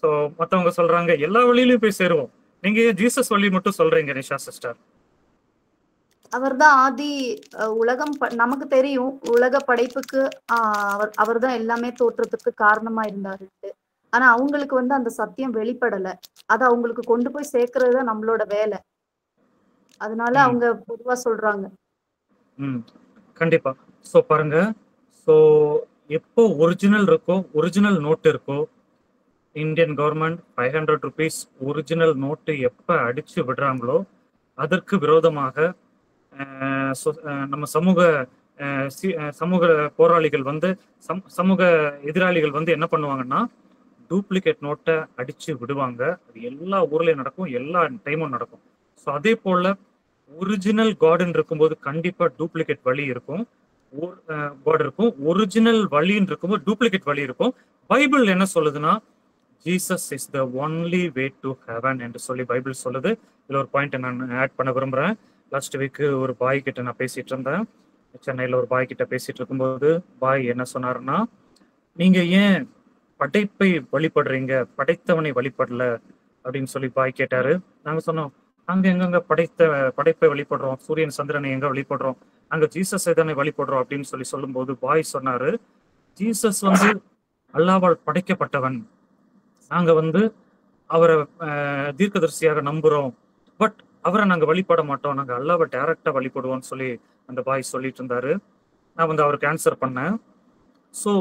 சோ மத்தவங்க சொல்றாங்க எல்லா வழியிலயும் போய் சேருவோம், நீங்க ஏன் ஜீசஸ் வழி மட்டும் சொல்றீங்க நிஷா சிஸ்டர்? அவர்தான் ஆதி. உலகம் நமக்கு தெரியும், உலக படைப்புக்கு அவர் தான் எல்லாமே தோற்றத்துக்கு காரணமா இருந்தாரு. ஆனா அவங்களுக்கு வந்து அந்த சத்தியம் வெளிப்படல. அது அவங்களுக்கு கொண்டு போய் சேர்க்கறதுதான் நம்மளோட வேலை. அதனால அவங்க பொதுவா சொல்றாங்க. கண்டிப்பா. சோ பாருங்க, சோ எப்போ ஒரிஜினல் இருக்கோ, ஒரிஜினல் நோட்டு இருக்கோ, Indian government 500 rupees original note எப்ப அடிச்சு விடுறாங்களோ அதற்கு விரோதமாக நம்ம சமூக போராளிகள் வந்து சமூக எதிராளிகள் வந்து என்ன பண்ணுவாங்கன்னா, டூப்ளிகேட் நோட்டை அடிச்சு விடுவாங்க. அது எல்லா ஊர்லயும் நடக்கும், எல்லா டைமும் நடக்கும். ஸோ அதே போல ஒரிஜினல் கார்டன் இருக்கும்போது கண்டிப்பா டூப்ளிகேட் வழி இருக்கும், காட் இருக்கும். ஒரிஜினல் வழின்னு இருக்கும்போது டூப்ளிகேட் வழி இருக்கும். பைபிள் என்ன சொல்லுதுன்னா, Jesus is the only way to heaven என்று சொல்லி பைபிள் சொல்லுது. இதுல ஒரு பாயிண்ட் நான் ஆட் பண்ண விரும்புறேன். லாஸ்ட் வீக் ஒரு பாய் கிட்ட நான் பேசிட்டு இருந்தேன். சென்னையில ஒரு பாய் கிட்ட பேசிட்டு இருக்கும்போது பாய் என்ன சொன்னாருன்னா, நீங்க ஏன் படைப்பை வழிபடுறீங்க, படைத்தவனை வழிபடல அப்படின்னு சொல்லி பாய் கேட்டாரு. நாங்க சொன்னோம், நாங்க எங்கெங்க படைப்பை வழிபடுறோம், சூரியன் சந்திரனை எங்க வழிபடுறோம், அங்க ஜீசஸ் தானே வழிபடுறோம் அப்படின்னு சொல்லி சொல்லும்போது பாய் சொன்னாரு, ஜீசஸ் வந்து அல்லாவால் படைக்கப்பட்டவன், நாங்க வந்து அவரை தீர்க்கதரிசியாக நம்புறோம், பட் அவரை நாங்க வழிபட மாட்டோம், நாங்க அல்லாவை டைரக்டா வழிபடுவோம்னு சொல்லி அந்த பாய் சொல்லிட்டு இருந்தாரு. நான் வந்து அவருக்கு ஆன்சர் பண்ணேன். ஸோ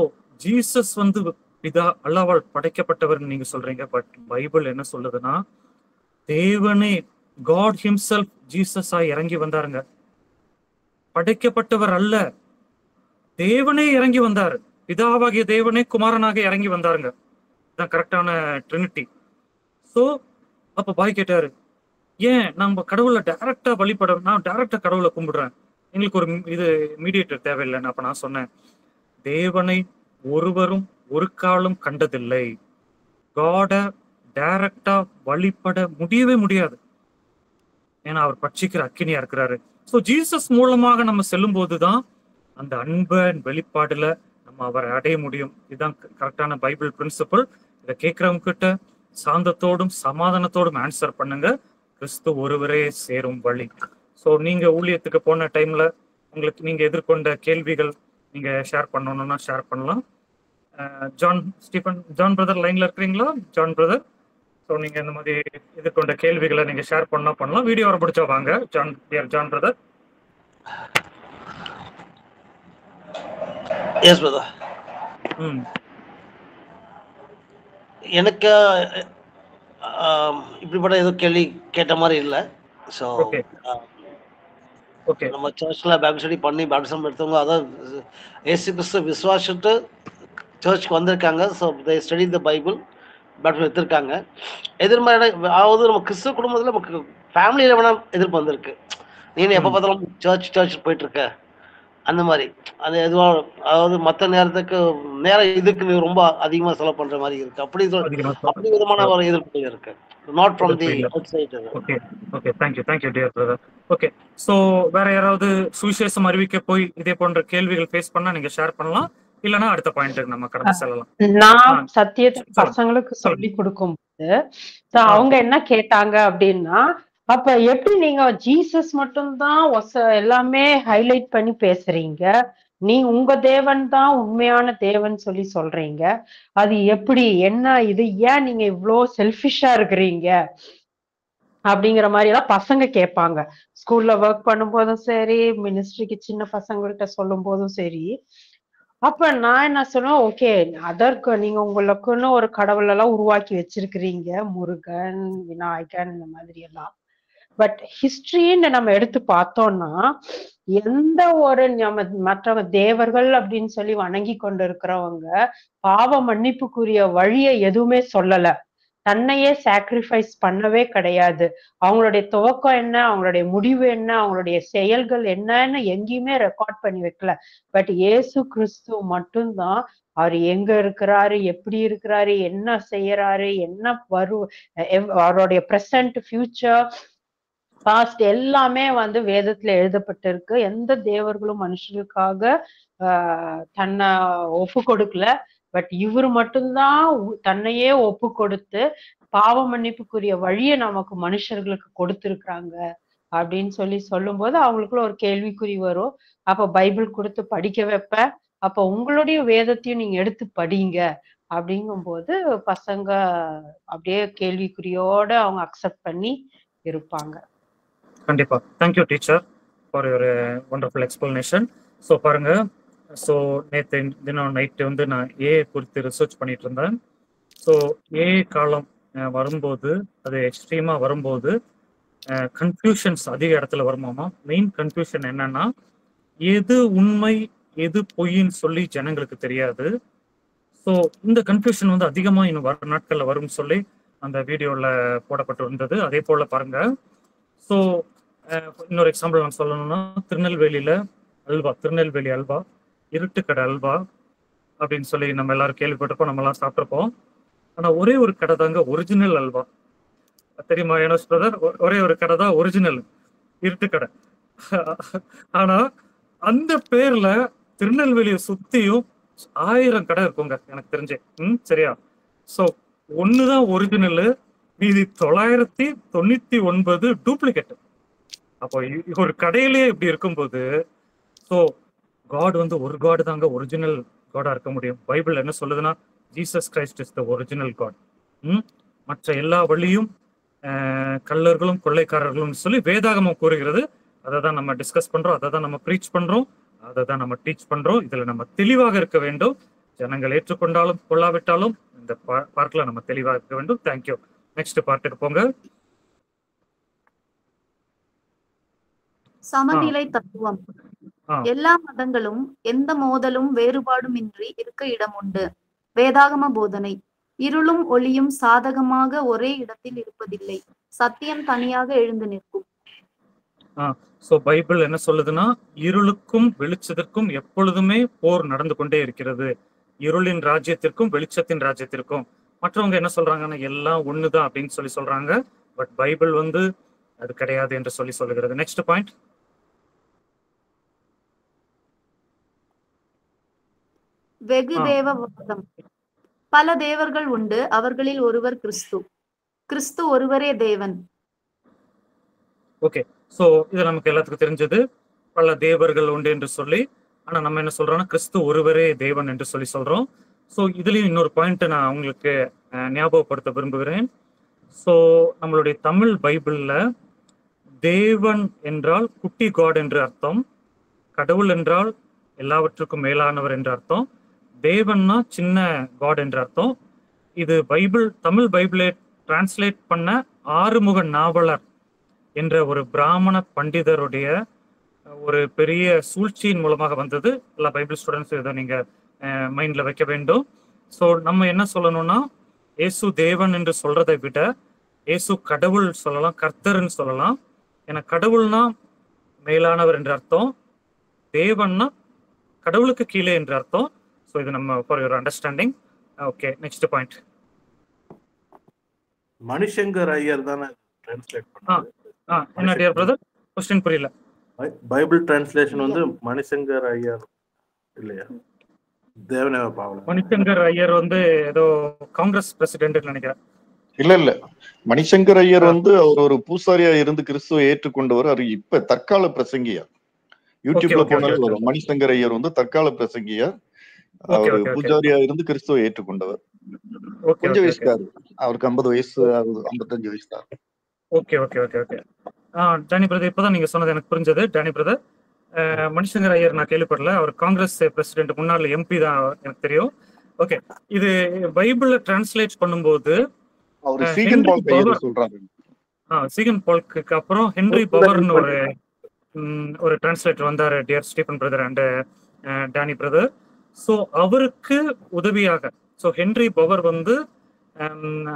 ஜீசஸ் வந்து பிதா அல்லாவால் படைக்கப்பட்டவர் நீங்க சொல்றீங்க, பட் பைபிள் என்ன சொல்லுதுன்னா, தேவனே காட் ஹிம்செல்ஃப் ஜீசஸா இறங்கி வந்தாருங்க. படைக்கப்பட்டவர் அல்ல, தேவனே இறங்கி வந்தாரு. பிதாவாகிய தேவனே குமாரனாக இறங்கி வந்தாருங்க. இதுதான் கரெக்டான ட்ரினிட்டி. ஸோ அப்ப பாய் கேட்டாரு, ஏன் நம்ம கடவுளை டைரக்டா வழிபட, நான் டைரக்டா கடவுளை கும்பிடுறேன், எங்களுக்கு ஒரு இது மீடியேட்டர் தேவையில்லைன்னு. அப்ப நான் சொன்னேன், தேவனை ஒருவரும் ஒரு காலம் கண்டதில்லை, காட டைரக்டா வழிபட முடியவே முடியாது, ஏன்னா அவர் பட்சிக்கிற அக்கினியா இருக்கிறாரு. ஸோ ஜீசஸ் மூலமாக நம்ம செல்லும் போதுதான் அந்த அன்பன் வெளிப்பாடுல நம்ம அவரை அடைய முடியும். இதுதான் கரெக்டான பைபிள் பிரின்சிபிள். இதை கேட்கறவங்க கிட்ட சாந்தத்தோடும் சமாதானத்தோடும் ஆன்சர் பண்ணுங்க. கிறிஸ்து ஒருவரே சேரும் வழி. ஸோ நீங்க ஊழியத்துக்கு போன டைம்ல உங்களுக்கு நீங்க எதிர்கொண்ட கேள்விகள் நீங்க ஷேர் பண்ணணும்னா ஷேர் பண்ணலாம். ஜான் பிரதர் லைன்ல இருக்கிறீங்களா? ஜான் பிரதர், ஸோ நீங்க இந்த மாதிரி எதிர்கொண்ட கேள்விகளை நீங்க ஷேர் பண்ணலாம். வீடியோ வர பிடிச்சா வாங்க. John brother. Yes brother. எனக்கு இப்படிப்பட்ட எதுவும் கேள்வி கேட்ட மாதிரி இல்லை. ஸோ நம்ம சர்ச்சில் பைபிள் ஸ்டடி பண்ணி பேப்டிசம் எடுத்தவங்க, அதாவது ஏசு கிறிஸ்து விசுவாசிட்டு சர்ச்சுக்கு வந்திருக்காங்க. So they study the Bible, baptism எடுத்திருக்காங்க. எதிர்மறை அதாவது நம்ம கிறிஸ்துவ குடும்பத்தில் நமக்கு ஃபேமிலியில் வேணால் எதிர்ப்பு வந்திருக்கு. நீ எப்போ பார்த்தாலும் சர்ச் போயிட்டு இருக்க அந்த மாதிரி, அது எதுவாக, அதாவது மற்ற நேரத்துக்கு நேரம் இதுக்கு ரொம்ப அதிகமாக செலவு பண்ற மாதிரி இருக்கு. அப்படி விதமான ஒரு எதிர்ப்பு இருக்கு. Not from the outside. Okay, thank you dear brother. Okay, so வேற யாராவது சுவிசேஷம் அறிவிக்க போய் இதே போன்ற கேள்விகள் ஃபேஸ் பண்ணா நீங்க ஷேர் பண்ணலாம், இல்லனா அடுத்த பாயிண்ட்க்கு நம்ம கடந்து செல்லலாம். நான் சத்தியத்தை பசங்களுக்கு சொல்லி கொடுக்கும்போது அவங்க என்ன கேட்டாங்க அப்படின்னா, அப்ப எப்படி நீங்க ஜீசஸ் மட்டும்தான் எல்லாமே ஹைலைட் பண்ணி பேசுறீங்க, நீ உங்க தேவன் தான் உண்மையான தேவன் சொல்லி சொல்றீங்க. அது எப்படி, என்ன இது, ஏன் நீங்க இவ்ளோ செல்ஃபிஷா இருக்கிறீங்க அப்படிங்கிற மாதிரி எல்லாம் பசங்க கேட்பாங்க. ஸ்கூல்ல ஒர்க் பண்ணும் போதும் சரி, மினிஸ்ட்ரிக்கு சின்ன பசங்கள்கிட்ட சொல்லும் போதும் சரி. அப்ப நான் என்ன சொன்னேன், ஓகே, அதற்கு நீங்க உங்களுக்குன்னு ஒரு கடவுள் எல்லாம் உருவாக்கி வச்சிருக்கிறீங்க, முருகன், விநாயகன், இந்த மாதிரி எல்லாம். பட் ஹிஸ்டரின்னு நம்ம எடுத்து பார்த்தோம்னா எந்த ஒரு மற்றவங்க தேவர்கள் அப்படின்னு சொல்லி வணங்கி கொண்டு இருக்கிறவங்க பாவ மன்னிப்புக்குரிய வழியை எதுவுமே சொல்லல, தன்னையே சாக்ரிஃபைஸ் பண்ணவே கிடையாது. அவங்களுடைய துவக்கம் என்ன, அவங்களுடைய முடிவு என்ன, அவங்களுடைய செயல்கள் என்னன்னு எங்கேயுமே ரெக்கார்ட் பண்ணி வைக்கல. பட் இயேசு கிறிஸ்து மட்டும்தான் அவர் எங்க இருக்கிறாரு, எப்படி இருக்கிறாரு, என்ன செய்யறாரு, என்ன அவருடைய பிரசன்ட், ஃபியூச்சர், பாஸ்ட் எல்லாமே வந்து வேதத்துல எழுதப்பட்டிருக்கு. எந்த தேவர்களும் மனுஷர்களுக்காக தன்னை ஒப்பு கொடுக்கல. பட் இவர் மட்டும்தான் தன்னையே ஒப்பு கொடுத்து பாவ மன்னிப்புக்குரிய வழியை நமக்கு மனுஷர்களுக்கு கொடுத்திருக்கிறாங்க அப்படின்னு சொல்லி சொல்லும் போது அவங்களுக்குள்ள ஒரு கேள்விக்குறி வரும். அப்ப பைபிள் கொடுத்து படிக்க வைப்ப, அப்ப உங்களுடைய வேதத்தையும் நீங்க எடுத்து படிங்க அப்படிங்கும் போது பசங்க அப்படியே கேள்விக்குறியோட அவங்க அக்செப்ட் பண்ணி இருப்பாங்க. கண்டிப்பா. Thank you teacher for your wonderful explanation. So பாருங்க, ஸோ நேற்று தினம் நைட்டு வந்து நான் ஏ குறித்து ரிசர்ச் பண்ணிட்டு இருந்தேன். ஸோ ஏ காலம் வரும்போது, அது எக்ஸ்ட்ரீமாக வரும்போது கன்ஃபியூஷன்ஸ் அதிக இடத்துல வருமாமா. மெயின் கன்ஃபியூஷன் என்னன்னா, எது உண்மை எது பொய்ன்னு சொல்லி ஜனங்களுக்கு தெரியாது. ஸோ இந்த கன்ஃபியூஷன் வந்து அதிகமாக இன்னும் வர நாட்களில் வரும்னு சொல்லி அந்த வீடியோவில் போடப்பட்டு இருந்தது. அதே போல் பாருங்க, ஸோ இன்னொரு எக்ஸாம்பிள் நான் சொல்லணும்னா, திருநெல்வேலியில் அல்வா, திருநெல்வேலி அல்வா, இருட்டுக்கடை அல்வா அப்படின்னு சொல்லி நம்ம எல்லாரும் கேள்விப்பட்டிருப்போம், நம்ம எல்லாம் சாப்பிட்ருப்போம். ஆனால் ஒரே ஒரு கடை தாங்க ஒரிஜினல் அல்வா. தெரியுமா எனோஸ் பிரதர்? ஒரே ஒரு கடை தான் ஒரிஜினல் இருட்டுக்கடை. ஆனா அந்த பேர்ல திருநெல்வேலியை சுத்தியும் 1000 கடை இருக்குங்க எனக்கு தெரிஞ்சு. சரியா? ஸோ ஒண்ணுதான் ஒரிஜினல், மீதி 999 டூப்ளிகேட். அப்போ ஒரு கடையிலேயே இப்படி இருக்கும்போது, ஸோ காட் வந்து ஒரு காடு தாங்க ஒரிஜினல் காடா இருக்க முடியும். பைபிள் என்ன சொல்லுதுன்னா, Jesus Christ is the original God. மற்ற எல்லா வழியும் கள்ளர்களும் கொள்ளைக்காரர்களும் சொல்லி வேதாகமம் கூறுகிறது. அதை தான் நம்ம டிஸ்கஸ் பண்றோம், அதை தான் நம்ம ப்ரீச் பண்றோம், அதை தான் நம்ம டீச் பண்றோம். இதுல நம்ம தெளிவாக இருக்க வேண்டும். ஜனங்கள் ஏற்றுக்கொண்டாலும் கொள்ளாவிட்டாலும் இந்த பார்ட்ல நம்ம தெளிவாக இருக்க வேண்டும். தேங்க்யூ. நெக்ஸ்ட் பார்ட்டுக்கு போங்க. சமநிலை தத்துவம். எல்லா மதங்களும் எந்த மோதலும் வேறுபாடும் இன்றி இருக்க இடம் உண்டு. வேதாகம போதனை. இருளும் ஒளியும் சாதகமாக ஒரே இடத்தில் இருப்பதில்லை, சத்தியம் தனியாக எழுந்து நிற்கும். சோ பைபிள் என்ன சொல்லுதுன்னா, இருளுக்கும் வெளிச்சத்திற்கும் எப்பொழுதுமே போர் நடந்து கொண்டே இருக்கிறது. இருளின் ராஜ்யத்திற்கும் வெளிச்சத்தின் ராஜ்யத்திற்கும். மற்றவங்க என்ன சொல்றாங்கன்னா, எல்லாம் ஒண்ணுதான் அப்படின்னு சொல்லி சொல்றாங்க. பட் பைபிள் வந்து அது கிடையாது என்று சொல்லி சொல்லுகிறது. Next point. வெகு தேவவாதம். பல தேவர்கள் உண்டு, அவர்களில் ஒருவர் கிறிஸ்து. கிறிஸ்து ஒருவரே தேவன். ஓகே, சோ இது நமக்கு எல்லாத்துக்கும் தெரிஞ்சது, பல தேவர்கள் உண்டு என்று சொல்லி. ஆனா நம்ம என்ன சொல்றோம்னா, கிறிஸ்து ஒருவரே தேவன் என்று சொல்லி சொல்றோம். ஸோ இதுலயும் இன்னொரு பாயிண்ட் நான் உங்களுக்கு ஞாபகப்படுத்த விரும்புகிறேன். ஸோ நம்மளுடைய தமிழ் பைபிள்ல தேவன் என்றால் குட்டி காட் என்று அர்த்தம், கடவுள் என்றால் எல்லாவற்றுக்கும் மேலானவர் என்று அர்த்தம், தேவன்னா சின்ன காட் என்று அர்த்தம். இது பைபிள், தமிழ் பைபிளை டிரான்ஸ்லேட் பண்ண ஆறுமுக நாவலர் என்ற ஒரு பிராமண பண்டிதருடைய ஒரு பெரிய சூழ்ச்சியின் மூலமாக வந்தது. எல்லா பைபிள் ஸ்டூடெண்ட்ஸ் இதை நீங்க மைண்ட்ல வைக்க வேண்டும். ஸோ நம்ம என்ன சொல்லணும்னா, இயேசு தேவன் என்று சொல்றதை விட இயேசு கடவுள் சொல்லலாம், கர்த்தர்ன்னு சொல்லலாம். ஏன்னா கடவுள்னா மேலானவர் என்று அர்த்தம், தேவன்னா கடவுளுக்கு கீழே என்று அர்த்தம். ஸோ இது நம்ம for your understanding. Okay, next point. Manishankar Iyer தானே டிரான்ஸ்லேட் பண்ணாரு. என்ன டியர் பிரதர், क्वेश्चन புரியல. பைபிள் டிரான்ஸ்லேஷன் வந்து மணிசங்கர் ஐயர் இல்லையா? தேவநேவ பாவலர். மணிசங்கர் ஐயர் வந்து ஏதோ காங்கிரஸ் பிரசிடென்ட் நினைக்கிறேன். இல்ல மணிசங்கர் ஐயர் வந்து அவர் ஒரு பூசாரியா இருந்து கிறிஸ்துவை ஏற்றுக்கொண்டவர். அவர் இப்ப தற்கால பிரசங்கியா. யூடியூப்ல ஓகே போனாலும் ஓகே வரும். மணிசங்கர் ஐயர் வந்து தற்கால பிரசங்கியார். ஓகே அவர் ஓகே ஓகே பூஜாரியா இருந்து கிறிஸ்துவை ஏற்றுக்கொண்டவர். ஓகே கொஞ்சம் ஓகே ஓகே வயசுக்காரு. அவருக்கு 50 வயசு, 55 வயசு தான். Okay okay okay okay Danny brother, இப்பதான் நீங்க சொன்னது எனக்கு புரிஞ்சது. டேனி பிரதர், மணிசங்கர் ஐயர் நான் கேள்விப்படல. அவர் காங்கிரஸ் பிரசிடென்ட், முன்னாள் எம்பி தான் எனக்கு தெரியும். ஓகே, இது பைபிள டிரான்ஸ்லேட் பண்ணும்போது அவர் சீகன் ஹென்ரி பால் ஐயர் பவர், சொல்றாரு. சீகன் பால்க்கு அப்புறம் ஹென்ரி பவர்னு ஒரு டிரான்ஸ்லேட்டர் வந்தாரு, dear Stephen brother and Danny brother. So அவருக்கு உதவியாக, ஸோ ஹென்ரி பவர் வந்து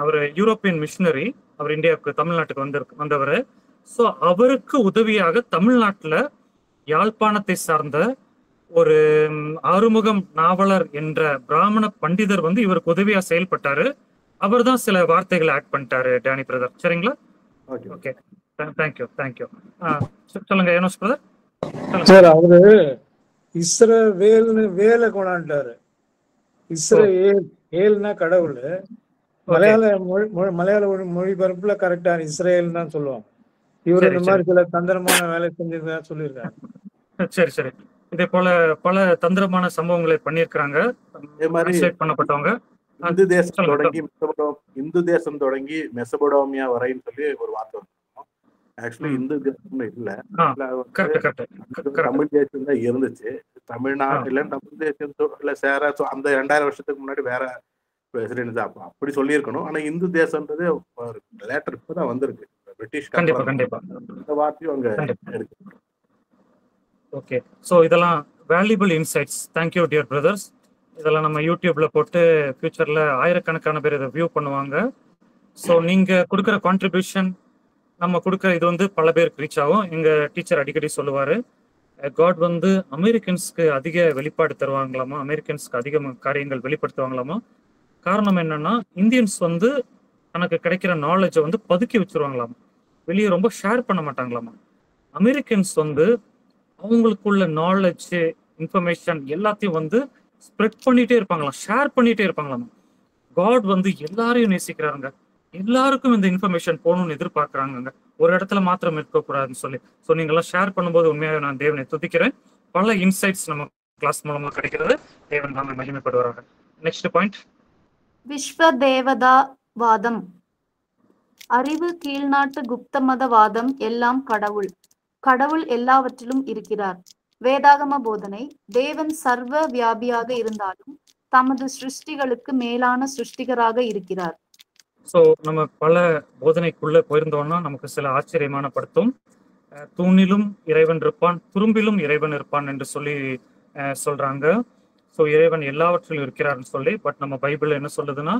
அவர் யூரோப்பியன் மிஷினரி, அவர் இந்தியாவுக்கு தமிழ்நாட்டுக்கு வந்தவர். ஸோ அவருக்கு உதவியாக தமிழ்நாட்டில் யாழ்ப்பாணத்தை சார்ந்த ஒரு ஆறுமுகம் நாவலர் என்ற பிராமண பண்டிதர் வந்து இவருக்கு உதவியா செயல்பட்டாரு. அவர் தான் சில வார்த்தைகளை ஆட் பண்ணிட்டாரு டேனி பிரதர். சரிங்களா? Okay, thank you thank you. சொல்லுங்க யோனஸ் பிரதர். சார், அவரு இஸ்ரவேல்னு வேலை கொண்டாண்டாரு. இஸ்ரேல், ஏல்னா கடவுள். மலையாள மொழிபெயர்ப்புல கரெக்டா இஸ்ரேல் தான் சொல்லுவாங்க. இவர் இந்த மாதிரி சில தந்திரமான வேலை செஞ்சிருக்கா சொல்லியிருக்காங்க. சரி சரி, இதே போல பல தந்திரமான சம்பவங்களை பண்ணியிருக்கிறாங்க பண்ணப்பட்டவங்க. இந்து தேசம் தொடங்கி மெசபடோமியா வரைன்னு சொல்லி ஒரு வார்த்தை வந்துருக்கும். ஆக்சுவலி இந்து தேசம்னு இல்ல, தமிழ் தேசம் தான் இருந்துச்சு. தமிழ்நாடுல தமிழ் தேசம் சேர அந்த 2000 வருஷத்துக்கு முன்னாடி வேற பிரசிடென்ட் தான் அப்படி சொல்லியிருக்கணும். ஆனா இந்து தேசம்ன்றது லேட்டர் இப்பதான் வந்திருக்கு. பிரிட்டிஷ் இந்த வார்த்தையும் அங்க இருக்கு. ஓகே, ஸோ இதெல்லாம் valuable insights. Thank you dear brothers. இதெல்லாம் நம்ம யூடியூப்ல போட்டு ஃபியூச்சர்ல ஆயிரக்கணக்கான பேர் இதை வியூ பண்ணுவாங்க. ஸோ நீங்க கொடுக்குற கான்ட்ரிபியூஷன், நம்ம கொடுக்குற இது வந்து பல பேருக்கு ரீச் ஆகும். எங்க டீச்சர் அடிக்கடி சொல்லுவாரு, காட் வந்து அமெரிக்கன்ஸ்க்கு அதிக வெளிப்பாடு தருவாங்களாமா, அமெரிக்கன்ஸ்க்கு அதிக காரியங்கள் வெளிப்படுத்துவாங்களாமா. காரணம் என்னன்னா, இந்தியன்ஸ் வந்து தனக்கு கிடைக்கிற நாலேஜை வந்து பதுக்கி வச்சிருவாங்களாமா, வெளியே ரொம்ப ஷேர் பண்ண மாட்டாங்களாமா. அமெரிக்கன்ஸ் வந்து அவங்களுக்குள்ள நாலேஜ், இன்ஃபர்மேஷன் எல்லாத்தையும் வந்து ஸ்ப்ரெட் பண்ணிட்டே இருப்பாங்களாம், ஷேர் பண்ணிட்டே இருப்பாங்களாம். காட் வந்து எல்லாரையும் நேசிக்கிறாங்க, எல்லாருக்கும் இந்த இன்ஃபர்மேஷன் போகணும்னு எதிர்பார்க்கறாங்க, ஒரு இடத்துல மாத்திரம் இருக்கக்கூடாதுன்னு சொல்லி. ஸோ நீங்களாம் ஷேர் பண்ணும்போது உண்மையாக நான் தேவனை துதிக்கிறேன். பல இன்சைட்ஸ் நம்ம கிளாஸ் மூலமா கிடைக்கிறது. தேவன் நாம மகிமைப்படுவார்கள். நெக்ஸ்ட் பாயிண்ட், விஸ்வ தேவதாவாதம், அறிவு கீழ்நாட்டு குப்த மதவாதம். எல்லாம் கடவுள், கடவுள் எல்லாவற்றிலும் இருக்கிறார். வேதாகம போதனை, தேவன் சர்வ வியாபியாக இருந்தாலும் தமது சிருஷ்டிகளுக்கு மேலான சிருஷ்டிகராக இருக்கிறார். ஸோ நம்ம பல போதனைக்குள்ள போயிருந்தோம்னா நமக்கு சில ஆச்சரியமான படுத்தும். தூணிலும் இறைவன் இருப்பான், துரும்பிலும் இறைவன் இருப்பான் என்று சொல்லி சொல்றாங்க. ஸோ இறைவன் எல்லாவற்றிலும் இருக்கிறார்னு சொல்லி. பட் நம்ம பைபிள் என்ன சொல்லுதுன்னா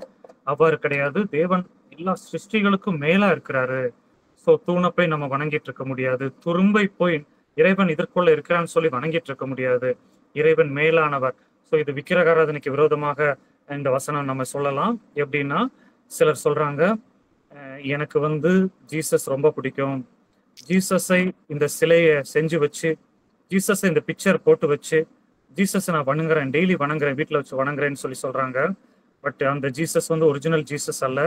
அவ்வாறு கிடையாது. தேவன் எல்லா சிருஷ்டிகளுக்கும் மேலா இருக்கிறாரு. ஸோ தூணை போய் நம்ம வணங்கிட்டு இருக்க முடியாது, துரும்பை போய் இறைவன் இதற்குள்ள இருக்கிறான்னு சொல்லி வணங்கிட்டு இருக்க முடியாது. இறைவன் மேலானவர். ஸோ இது விக்கிரகாராதனைக்கு விரோதமாக இந்த வசனம் நம்ம சொல்லலாம். எப்படின்னா, சிலர் சொல்றாங்க, எனக்கு வந்து ஜீசஸ் ரொம்ப பிடிக்கும், ஜீசஸை இந்த சிலையை செஞ்சு வச்சு, ஜீசஸை இந்த பிக்சர் போட்டு வச்சு, ஜீசஸை நான் வணங்குறேன், டெய்லி வணங்குறேன், வீட்டில் வச்சு வணங்குறேன்னு சொல்லி சொல்றாங்க. பட் அந்த ஜீசஸ் வந்து ஒரிஜினல் ஜீசஸ் அல்ல,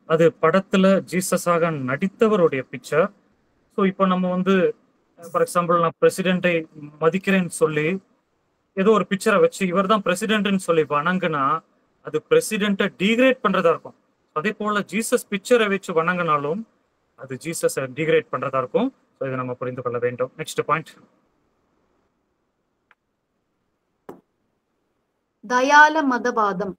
அது படத்துல ஜீசஸாக நடித்தவருடைய பிக்சர். ஸோ இப்போ நம்ம வந்து ஃபார் எக்ஸாம்பிள், நான் பிரசிடென்ட்டை மதிக்கிறேன்னு சொல்லி ஏதோ ஒரு பிக்சரை வச்சு இவர் தான் பிரசிடென்ட்னு சொல்லி வணங்குனா அது பிரசிடென்ட்டை டீக்ரேட் பண்றதா இருக்கும். அதே போல ஜீசஸ் பிக்சரை வச்சு வணங்கினாலும் அது ஜீசஸை டீக்ரேட் பண்றதா இருக்கும். ஸோ இதை நம்ம புரிந்து கொள்ள வேண்டும். நெக்ஸ்ட் பாயிண்ட், தயால மதவாதம்,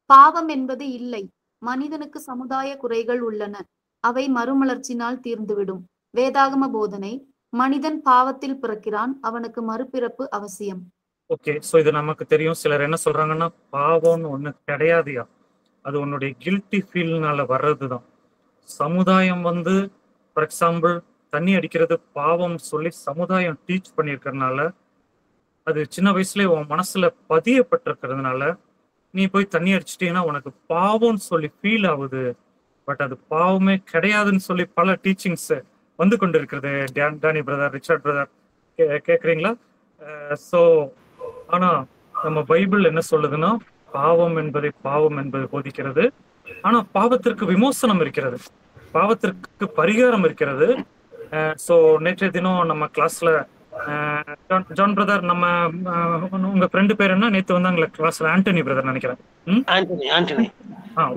பாவம் என்பது இல்லை, மனிதனுக்கு சமுதாய குறைகள் உள்ளன, அவை மறுமலர்ச்சினால் தீர்ந்துவிடும். வேதாகம போதனை, மனிதன் பாவத்தில் பிறக்கிறான், அவனுக்கு மறுபிறப்பு அவசியம். ஓகே, ஸோ இது நமக்கு தெரியும். சிலர் என்ன சொல்றாங்கன்னா, பாவம்னு ஒண்ணு கிடையாதுயா, அது உன்னுடைய கில்ட்டி ஃபீல்னால வர்றதுதான். சமுதாயம் வந்து ஃபார் எக்ஸாம்பிள் தண்ணி அடிக்கிறது பாவம் சொல்லி சமுதாயம் டீச் பண்ணியிருக்கிறதுனால, அது சின்ன வயசுலேயே உன் மனசுல பதியப்பட்டிருக்கிறதுனால நீ போய் தண்ணி அடிச்சிட்டீங்கன்னா உனக்கு பாவம்னு சொல்லி ஃபீல் ஆகுது. பட் அது பாவமே கிடையாதுன்னு சொல்லி பல டீச்சிங்ஸ் வந்து கொண்டு இருக்கிறது. டேனி பிரதர், ரிச்சர்ட் பிரதர், கேட்குறீங்களா? ஸோ ஆனா நம்ம பைபிள் என்ன சொல்லுதுன்னா, பாவம் என்பது போதிக்கிறது. ஆனா பாவத்திற்கு விமோசனம் இருக்கிறது, பாவத்திற்கு பரிகாரம் இருக்கிறது. ஸோ நேற்றைய தினம் நம்ம கிளாஸ்ல ஜான் பிரதர், நம்ம உங்க ஃப்ரெண்டு பேர் என்ன? நேத்து வந்தாங்களே கிளாஸ்ல, ஆண்டனி பிரதர் நினைக்கிறேன். ஆண்டனி.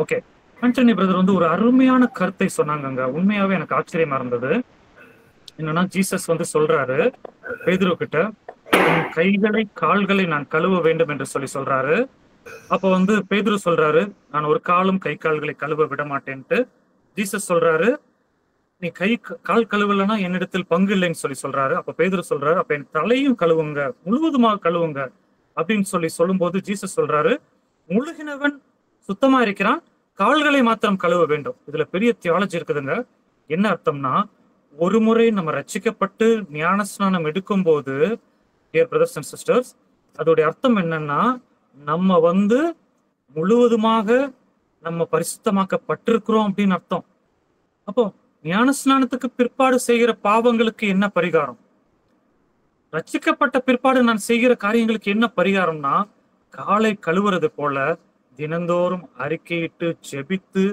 ஓகே. ஆண்டனி பிரதர் வந்து ஒரு அருமையான கருத்தை சொன்னாங்க. உண்மையாவே எனக்கு ஆச்சரியமா இருந்தது. என்னன்னா, ஜீசஸ் வந்து சொல்றாரு பேதுரு கிட்ட, உன் கைகளை கால்களை நான் கழுவ வேண்டும் என்று சொல்றாரு. அப்ப வந்து பேதுரு சொல்றாரு, நான் ஒரு காலும் கை கால்களை கழுவ விட மாட்டேன்ட்டு. ஜீசஸ் சொல்றாரு, நீ கால் கழுவலன்னா என்னிடத்தில் பங்கு இல்லைன்னு சொல்றாரு. அப்ப பேதுரு சொல்றாரு, அப்ப என் தலையும் கழுவுங்க, முழுவதுமாக கழுவுங்க அப்படின்னு சொல்லும்போது ஜீசஸ் சொல்றாரு, முழுகினவன் சுத்தமா இருக்கிறான், கால்களை மாத்திரம் கழுவ வேண்டும். இதுல பெரிய தியாலஜி இருக்குதுங்க. என்ன அர்த்தம்னா, ஒரு முறை நம்ம ரட்சிக்கப்பட்டு ஞான ஸ்நானம் எடுக்கும் போது, டியர் பிரதர்ஸ் அண்ட் சிஸ்டர்ஸ், அதோடைய அர்த்தம் என்னன்னா, நம்ம வந்து முழுவதுமாக நம்ம பரிசுத்தமாக்கப்பட்டிருக்கிறோம் அப்படின்னு அர்த்தம். அப்போ ஞான ஸ்நானத்துக்கு பிற்பாடு செய்கிற பாவங்களுக்கு என்ன பரிகாரம்? ரட்சிக்கப்பட்ட பிற்பாடு நான் செய்கிற காரியங்களுக்கு என்ன பரிகாரம்னா, காலை கழுவுறது போல தினந்தோறும் அறிக்கையிட்டு ஜெபித்து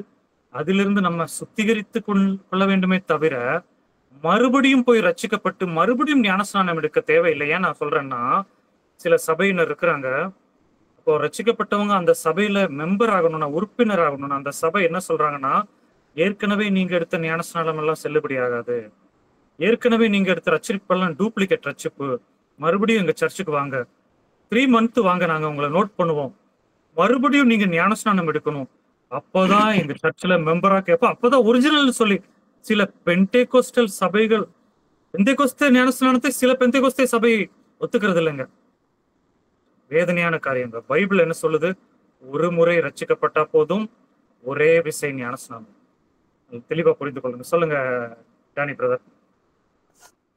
அதிலிருந்து நம்ம சுத்திகரித்து கொள்ள வேண்டுமே தவிர, மறுபடியும் போய் ரட்சிக்கப்பட்டு மறுபடியும் ஞானஸ்நானம் எடுக்க தேவையில்லை. ஏன் நான் சொல்றேன்னா, சில சபையினர் இருக்கிறாங்க, இப்போ ரட்சிக்கப்பட்டவங்க அந்த சபையில மெம்பர் ஆகணும்னா, உறுப்பினர் ஆகணும்னா, அந்த சபை என்ன சொல்றாங்கன்னா, ஏற்கனவே நீங்க எடுத்த ஞானஸ்நானம் எல்லாம் செல்லுபடி ஆகாது, ஏற்கனவே நீங்க எடுத்த ரட்சிப்பெல்லாம் டூப்ளிகேட் ரட்சிப்பு, மறுபடியும் எங்க சர்ச்சுக்கு வாங்க, 3 months வாங்க, நாங்க உங்களை நோட் பண்ணுவோம், மறுபடியும் நீங்க ஞானஸ்நானம் எடுக்கணும், அப்போதான் எங்க சர்ச்சில் மெம்பரா கேட்போம், அப்பதான் ஒரிஜினல் சொல்லி. சில பெந்தேகோஸ்டல் சபைகள் பெந்தேகோஸ்தே ஞானஸ்நானத்தை சில பெந்தேகோஸ்தே சபை ஒத்துக்கிறது இல்லைங்க. வேதனையான காரியங்க. பைபிள் என்ன சொல்லுது? ஒரு முறை ரட்சிக்கப்பட்டா போதும், ஒரே விசை ஞானஸ்நானம். தெளிவா புரிந்து கொள்ளுங்க. சொல்லுங்க டானி பிரதர்.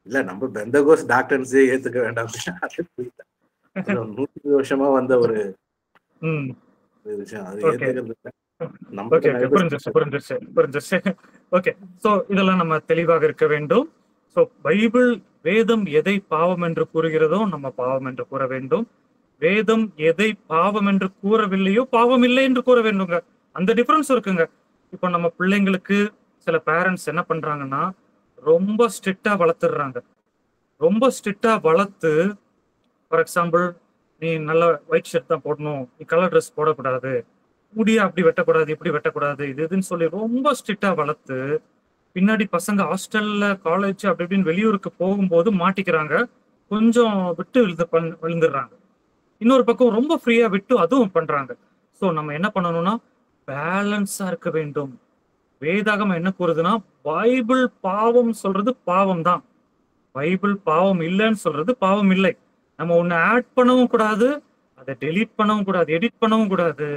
இல்ல, நம்ம பெந்தகோஸ் டாக்டர்ஸே ஏத்துக்க வேண்டாம். 100 வருஷமா வந்த ஒரு விஷயம், அது ஏத்துக்கிறது. புரிஞ்சிருச்சு. ஓகே, சோ இதெல்லாம் நம்ம தெளிவாக இருக்க வேண்டும். சோ பைபிள் வேதம் எதை பாவம் என்று கூறுகிறதோ நம்ம பாவம் என்று கூற வேண்டும். வேதம் எதை பாவம் என்று கூறவில்லையோ பாவம் இல்லை என்று கூற வேண்டுங்க. அந்த டிஃபரன்ஸ் இருக்குங்க. இப்போ நம்ம பிள்ளைங்களுக்கு சில பேரண்ட்ஸ் என்ன பண்றாங்கன்னா, ரொம்ப ஸ்ட்ரிக்டா வளர்த்துடுறாங்க. ரொம்ப ஸ்ட்ரிக்டா வளர்த்து, ஃபார் எக்ஸாம்பிள், நீ நல்ல ஒயிட் ஷர்ட் தான் போடணும், நீ கலர் ட்ரெஸ் போடக்கூடாது, முடிய அப்படி வெட்டக்கூடாது, இப்படி வெட்டக்கூடாது, இதுன்னு சொல்லி ரொம்ப ஸ்ட்ரிக்டா வளர்த்து, பின்னாடி பசங்க ஹாஸ்டல்ல காலேஜ் அப்படி இப்படின்னு வெளியூருக்கு போகும்போது மாட்டிக்கிறாங்க, கொஞ்சம் விட்டு விழுந்துடுறாங்க. இன்னொரு பக்கம் ரொம்ப ஃப்ரீயா விட்டு அதுவும் பண்றாங்க. ஸோ நம்ம என்ன பண்ணணும்னா, பேலன்ஸா இருக்க வேண்டும். வேதாகம் என்ன கூறுதுன்னா, பைபிள் பாவம் சொல்றது பாவம் தான், பைபிள் பாவம் இல்லைன்னு சொல்றது பாவம் இல்லை. நம்ம ஒண்ணு ஆட் பண்ணவும் கூடாது, அதை டெலீட் பண்ணவும் கூடாது, எடிட் பண்ணவும் கூடாது.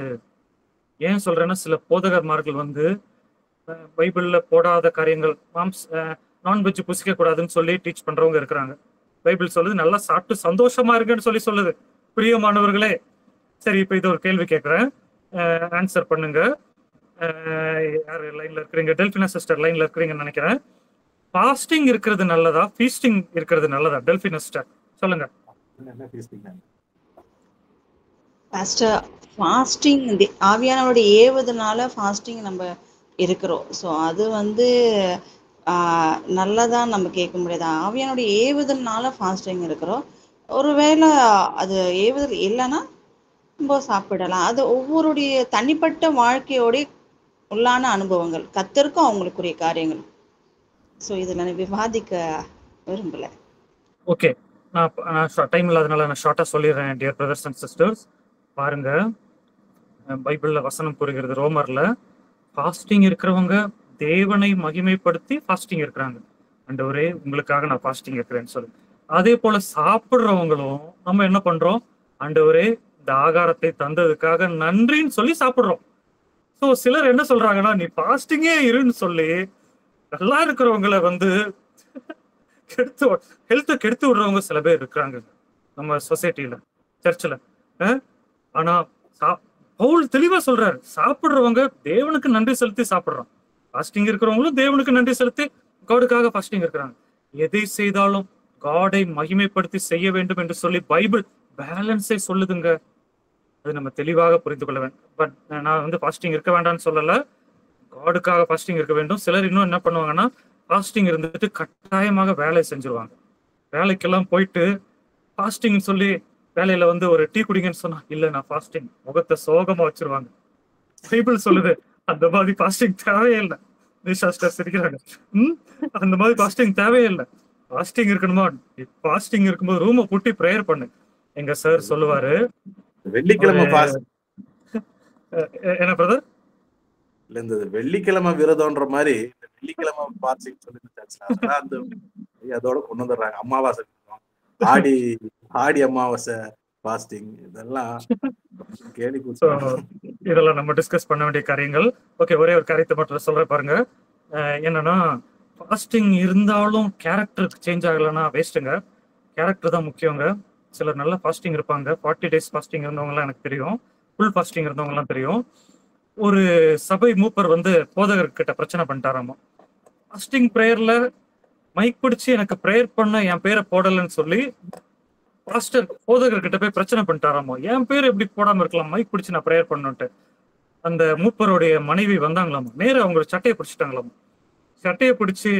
ஏன் சொல்றேன்னா, சில போதகர்மார்கள் வந்து பைபிள்ல போடாத காரியங்கள், நான்வெஜ் புசிக்க கூடாதுன்னு சொல்லி டீச் பண்றவங்க இருக்கிறாங்க. பைபிள் சொல்லுது நல்லா சாப்பிட்டு சந்தோஷமா இருக்குன்னு சொல்லுது. பிரியமானவர்களே, சரி, இப்ப இது ஒரு கேள்வி கேட்கிறேன், ஆன்சர் பண்ணுங்க. யாரு லைன்ல இருக்கிறீங்க? டெல்பினா சிஸ்டர் லைன்ல இருக்கிறீங்கன்னு நினைக்கிறேன். ஃபாஸ்டிங் இருக்கிறது நல்லதா, ஃபீஸ்டிங் இருக்கிறது நல்லதா? டெல்பினா சிஸ்டர் சொல்லுங்க. பாஸ்டர், ஃபாஸ்டிங் ஆவியானவருடைய ஏவுதனால ஃபாஸ்டிங் நம்ம இருக்கிறோம். ஸோ அது வந்து நல்லதான் நம்ம கேட்க முடியாது. ஆவியானுடைய ஏவுதல்னால ஃபாஸ்டிங் இருக்கிறோம். ஒருவேளை அது ஏவுதல் இல்லைன்னா நம்ம சாப்பிடலாம். அது ஒவ்வொருடைய தனிப்பட்ட வாழ்க்கையோடைய உள்ளான அனுபவங்கள், கத்தருக்கும் அவங்களுக்குரிய காரியங்கள். ஸோ இதில் நான் விவாதிக்க விரும்பலை. ஓகே, நான் டைம் இல்லாதனால நான் ஷார்ட்டாக சொல்லிடுறேன். டியர் பிரதர்ஸ் அண்ட் சிஸ்டர்ஸ், பாருங்க, பைபிளில் வசனம் கூறுகிறது, ரோமர்ல, ஃபாஸ்டிங் இருக்கிறவங்க தேவனை மகிமைப்படுத்தி ஃபாஸ்டிங் இருக்கிறாங்க. ஆண்டவரே உங்களுக்காக நான் ஃபாஸ்டிங் இருக்கிறேன்னு சொல்லி. அதே போல சாப்பிட்றவங்களும் நம்ம என்ன பண்றோம்? ஆண்டவரே இந்த ஆகாரத்தை தந்ததுக்காக நன்றின்னு சொல்லி சாப்பிட்றோம். ஸோ சிலர் என்ன சொல்றாங்கன்னா, நீ ஃபாஸ்டிங்கே இருன்னு சொல்லி நல்லா இருக்கிறவங்களை வந்து ஹெல்த்தை கெடுத்து விடுறவங்க சில பேர் இருக்கிறாங்க நம்ம சொசைட்டில, சர்ச்சில். ஆனா பவுல் தெளிவா சொல்றாரு, சாப்பிடுறவங்க தேவனுக்கு நன்றி செலுத்தி சாப்பிடுறான். ஃபாஸ்டிங் இருக்கிறவங்களும் தேவனுக்கு நன்றி செலுத்தி காடுக்காக ஃபாஸ்டிங் இருக்கிறாங்க. எதை செய்தாலும் காடை மகிமைப்படுத்தி செய்ய வேண்டும் என்று சொல்லி பைபிள் பேலன்ஸை சொல்லுதுங்க. அது நம்ம தெளிவாக புரிந்து கொள்ள வேண்டும். பட் நான் வந்து ஃபாஸ்டிங் இருக்க வேண்டாம்னு சொல்லல, காடுக்காக ஃபாஸ்டிங் இருக்க வேண்டும். சிலர் இன்னும் என்ன பண்ணுவாங்கன்னா, ஃபாஸ்டிங் இருந்துட்டு கட்டாயமாக வேலை செஞ்சிருவாங்க. வேலைக்கெல்லாம் போயிட்டு ஃபாஸ்டிங் சொல்லி வேலையில வந்து ஒரு டீ குடிங்கன்னு சொன்னா, இல்ல நான் ஃபாஸ்டிங், முகத்தை சோகமா வச்சிருவாங்க. பைபிள் சொல்லுது அந்த மாதிரி ஃபாஸ்டிங் தேவையே இல்லை. நிஷாஸ்டர் சிரிக்கிறாங்க. அந்த மாதிரி ஃபாஸ்டிங் தேவையே இல்லை. ஃபாஸ்டிங் இருக்கணுமா? ஃபாஸ்டிங் இருக்கும்போது ரூமை பூட்டி ப்ரேயர் பண்ணு. எங்க சார் சொல்லுவாரு, வெள்ளிக்கிழமை என்ன பிரதர் இல்ல இந்த வெள்ளிக்கிழமை விரதம்ன்ற மாதிரி வெள்ளிக்கிழமை ஃபாஸ்டிங் சொல்லி அந்த அதோட கொண்டு வந்துடுறாங்க. அமாவாசை, ஆடி அமாவாசை ஃபாஸ்டிங், இதெல்லாம் கேலி. இதெல்லாம் நம்ம டிஸ்கஸ் பண்ண வேண்டிய காரியங்கள். ஓகே, ஒரே ஒரு காரியத்தை மட்டும் சொல்றேன் பாருங்க. என்னன்னா, ஃபாஸ்டிங் இருந்தாலும் கேரக்டர் சேஞ்ச் ஆகலைன்னா வேஸ்ட்டுங்க. கேரக்டர் தான் முக்கியங்க. சிலர் நல்ல ஃபாஸ்டிங் இருப்பாங்க. 40 days ஃபாஸ்டிங் இருந்தவங்கலாம் எனக்கு தெரியும். ஃபுல் ஃபாஸ்டிங் இருந்தவங்கலாம் தெரியும். ஒரு சபை மூப்பர் வந்து போதகர்கிட்ட பிரச்சனை பண்ணிட்டாராமா. ஃபாஸ்டிங் ப்ரேயர்ல மைக் பிடிச்சு எனக்கு ப்ரேயர் பண்ண என் பேரை போடலன்னு சொல்லி பாஸ்டர் போதகர்கிட்ட போய் பிரச்சனை பண்ணிட்டாராமா. என் பேர் எப்படி போடாம இருக்கலாம், மைக் பிடிச்சு நான் ப்ரேயர் பண்ணுன்ட்டு. அந்த மூப்பருடைய மனைவி வந்தாங்களாமா, நேரம் அவங்களோட சட்டையை பிடிச்சிட்டாங்களாமா. சட்டையை பிடிச்சி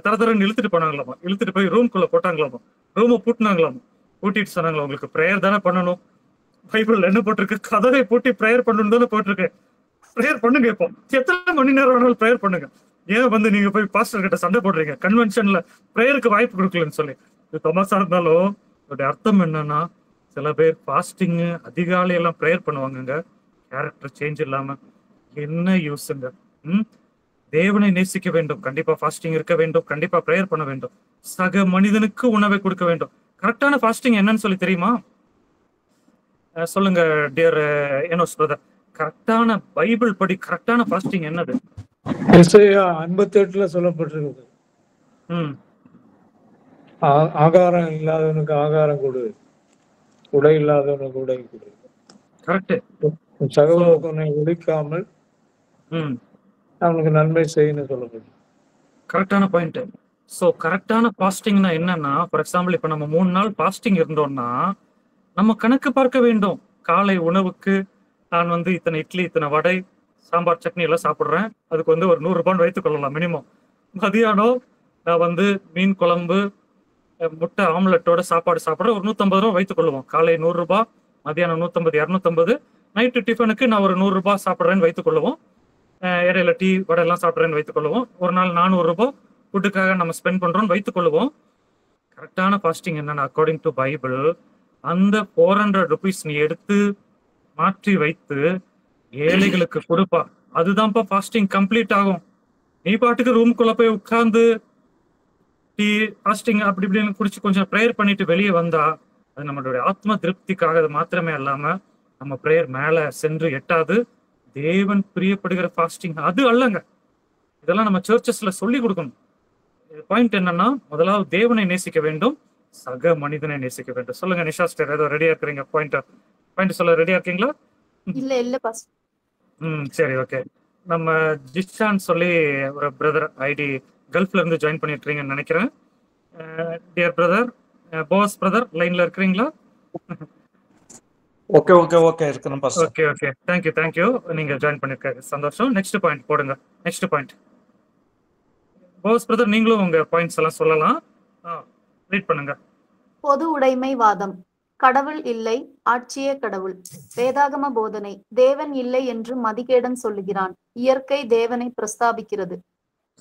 தரதரன்னு இழுத்துட்டு போனாங்களாமா. இழுத்துட்டு போய் ரூம்குள்ள போட்டாங்களாமா. ரூமை பூட்டினாங்களாமா. பூட்டிட்டு சொன்னாங்களா, உங்களுக்கு ப்ரேயர் தானே பண்ணணும், பைபிள் என்ன போட்டிருக்கு, கதவை பூட்டி ப்ரேயர் பண்ணணும் தானே போட்டிருக்கு, ப்ரேயர் பண்ணுங்க. இப்போ எத்தனை மணி நேரம் வேணாலும் ப்ரேயர் பண்ணுங்க. ஏன் வந்து நீங்க போய் பாஸ்டர் கிட்ட சண்டை போடுறீங்க, கன்வென்ஷன்ல ப்ரேயருக்கு வாய்ப்பு கொடுக்கலன்னு சொல்லி. இது தமாசா இருந்தாலும் அதோடைய அர்த்தம் என்னன்னா, சில பேர் ஃபாஸ்டிங் அதிகாலை எல்லாம் ப்ரேயர் பண்ணுவாங்கங்க, கேரக்டர் சேஞ்ச் இல்லாம. என்ன யூஸுங்க? தேவனை நேசிக்க வேண்டும், கண்டிப்பா ஃபாஸ்டிங் இருக்க வேண்டும், கண்டிப்பா ப்ரேயர் பண்ண வேண்டும், சக மனிதனுக்கு உணவை கொடுக்க வேண்டும். கரெக்டான ஃபாஸ்டிங் என்னன்னு சொல்லி தெரியுமா? சொல்லுங்க டியர் எனோஸ் பிரதர். கரெக்டான பைபிள் படி கரெக்டான ஃபாஸ்டிங் என்னது? எஸ்ஐயா 58 சொல்லப்பட்டிருக்குது. ஆகாரம் இல்லாதவனுக்கு ஆகாரம் கொடு, உடை இல்லாதவனுக்கு உடை கொடு. கரெக்ட். சகோதரனை ஒழிக்காமல் அவனுக்கு நன்மை செய்யணும்னு சொல்லப்படும். கரெக்டான பாயிண்ட். ஸோ கரெக்டான ஃபாஸ்டிங்னா என்னன்னா, ஃபார் எக்ஸாம்பிள் இப்போ நம்ம 3 நாள் ஃபாஸ்டிங் இருந்தோம்னா நம்ம கணக்கு பார்க்க வேண்டும். காலை உணவுக்கு நான் வந்து இத்தனை இட்லி, இத்தனை வடை, சாம்பார், சட்னி எல்லாம் சாப்பிட்றேன், அதுக்கு வந்து ஒரு 100 ரூபான்னு வைத்துக் கொள்ளலாம் மினிமம். மதியானம் நான் வந்து மீன் குழம்பு, முட்டை ஆம்லெட்டோட சாப்பாடு சாப்பிட்றேன், ஒரு 150 ரூபா வைத்துக் கொள்ளுவோம். காலை 100 ரூபாய், மதியானம் 150, 250. நைட்டு டிஃபனுக்கு நான் ஒரு 100 ரூபாய் சாப்பிட்றேன்னு வைத்துக் கொள்ளுவோம். இடையில டீ வடை எல்லாம் சாப்பிட்றேன்னு வைத்துக் கொள்ளுவோம். ஒரு நாள் 400 ரூபாய் ஃபுட்டுக்காக நம்ம ஸ்பெண்ட் பண்றோம்னு வைத்துக் கொள்ளுவோம். கரெக்டான ஃபாஸ்டிங் என்னன்னா, அக்கார்டிங் டு பைபிள், அந்த 400 rupees நீ எடுத்து மாற்றி வைத்து ஏழைகளுக்கு கொடுப்பா. அதுதான்ப்பா ஃபாஸ்டிங் கம்ப்ளீட் ஆகும். நீ பாட்டுக்கு ரூம்குள்ள போய் உட்கார்ந்து டீ ஃபாஸ்டிங் அப்படி இப்படின்னு குடிச்சு கொஞ்சம் ப்ரேயர் பண்ணிட்டு வெளியே வந்தா அது நம்மளுடைய ஆத்ம திருப்திக்காக அது மாத்திரமே இல்லாம நம்ம ப்ரேயர் மேல சென்று எட்டாது. தேவன் பிரியப்படுகிற ஃபாஸ்டிங் அது அல்லங்க. இதெல்லாம் நம்ம சர்ச்சஸ்ல சொல்லி கொடுக்கணும். பாயிண்ட் என்னன்னா, முதலாவது தேவனை நேசிக்க வேண்டும், சக மனிதனை நேசிக்க வேண்டும். சொல்லுங்க நிஷாஸ்டர், ஏதோ ரெடியா இருக்கிறீங்க? பாயிண்ட் சொல்ல ரெடியா இருக்கீங்களா? இல்ல பாஸ்டர். சரி, ஓகே. நம்ம ஜிஷான் சொல்லி ஒரு பிரதர் ஐடி கல்ஃப்ல இருந்து ஜாயின் பண்ணிருக்கீங்கன்னு நினைக்கிறேன். டியர் பிரதர், போஸ் பிரதர் லைன்ல இருக்கிறீங்களா? ஓகே ஓகே ஓகே இருக்கணும் பாஸ்டர். ஓகே ஓகே, தேங்க்யூ நீங்க ஜாயின் பண்ணிருக்காரு, சந்தோஷம். நெக்ஸ்ட் பாயிண்ட் போடுங்க. நெக்ஸ்ட் பாயிண்ட் போஸ் பிரதர், நீங்களும் உங்க பாயிண்ட்ஸ் எல்லாம் சொல்லலாம், ரீட் பண்ணுங்க. பொது உடைமைவாதம். கடவுள் இல்லை, ஆட்சியே கடவுள். வேதாகம போதனை. தேவன் இல்லை என்று மதிகேடன் சொல்லுகிறான். இயற்கை தேவனை பிரஸ்தாபிக்கிறது.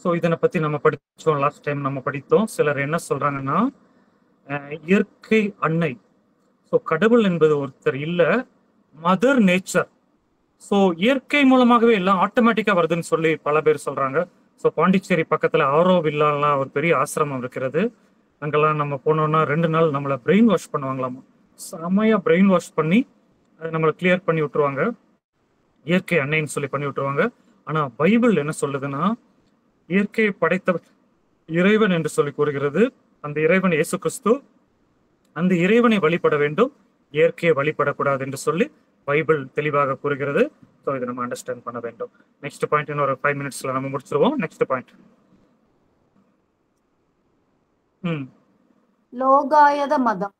ஸோ இதனை பத்தி நம்ம படிச்சோம், லாஸ்ட் டைம் நம்ம படித்தோம். சிலர் என்ன சொல்றாங்கன்னா, இயற்கை அன்னை. ஸோ கடவுள் என்பது ஒருத்தர் இல்ல, மதர் நேச்சர். ஸோ இயற்கை மூலமாகவே எல்லாம் ஆட்டோமேட்டிக்கா வருதுன்னு சொல்லி பல பேர் சொல்றாங்க. ஸோ பாண்டிச்சேரி பக்கத்துல ஆரோவில்லாலாம் ஒரு பெரிய ஆசிரமம் இருக்கிறது. அங்கெல்லாம் நம்ம போனோம்னா 2 நாள் நம்மளை பிரெயின் வாஷ் பண்ணுவாங்களாமா. செமையா பிரெயின் வாஷ் பண்ணி நம்மளை கிளியர் பண்ணி விட்டுருவாங்க. இயற்கை அன்னைன்னு சொல்லி பண்ணி விட்டுருவாங்க. ஆனா பைபிள் என்ன சொல்லுதுன்னா, இயற்கையை படைத்த இறைவன் என்று சொல்லி கூறுகிறது. அந்த இறைவன் இயேசு கிறிஸ்து. அந்த இறைவனை வழிபட வேண்டும், இயற்கையை வழிபடக்கூடாது என்று சொல்லி பைபிள் தெளிவாக கூறுகிறது. ஸோ இதை நம்ம அண்டர்ஸ்டாண்ட் பண்ண வேண்டும். நெக்ஸ்ட் பாயிண்ட் இன்னொரு 5 minutesல நம்ம முடிச்சிருவோம். Next point. லோகாயத மதம்.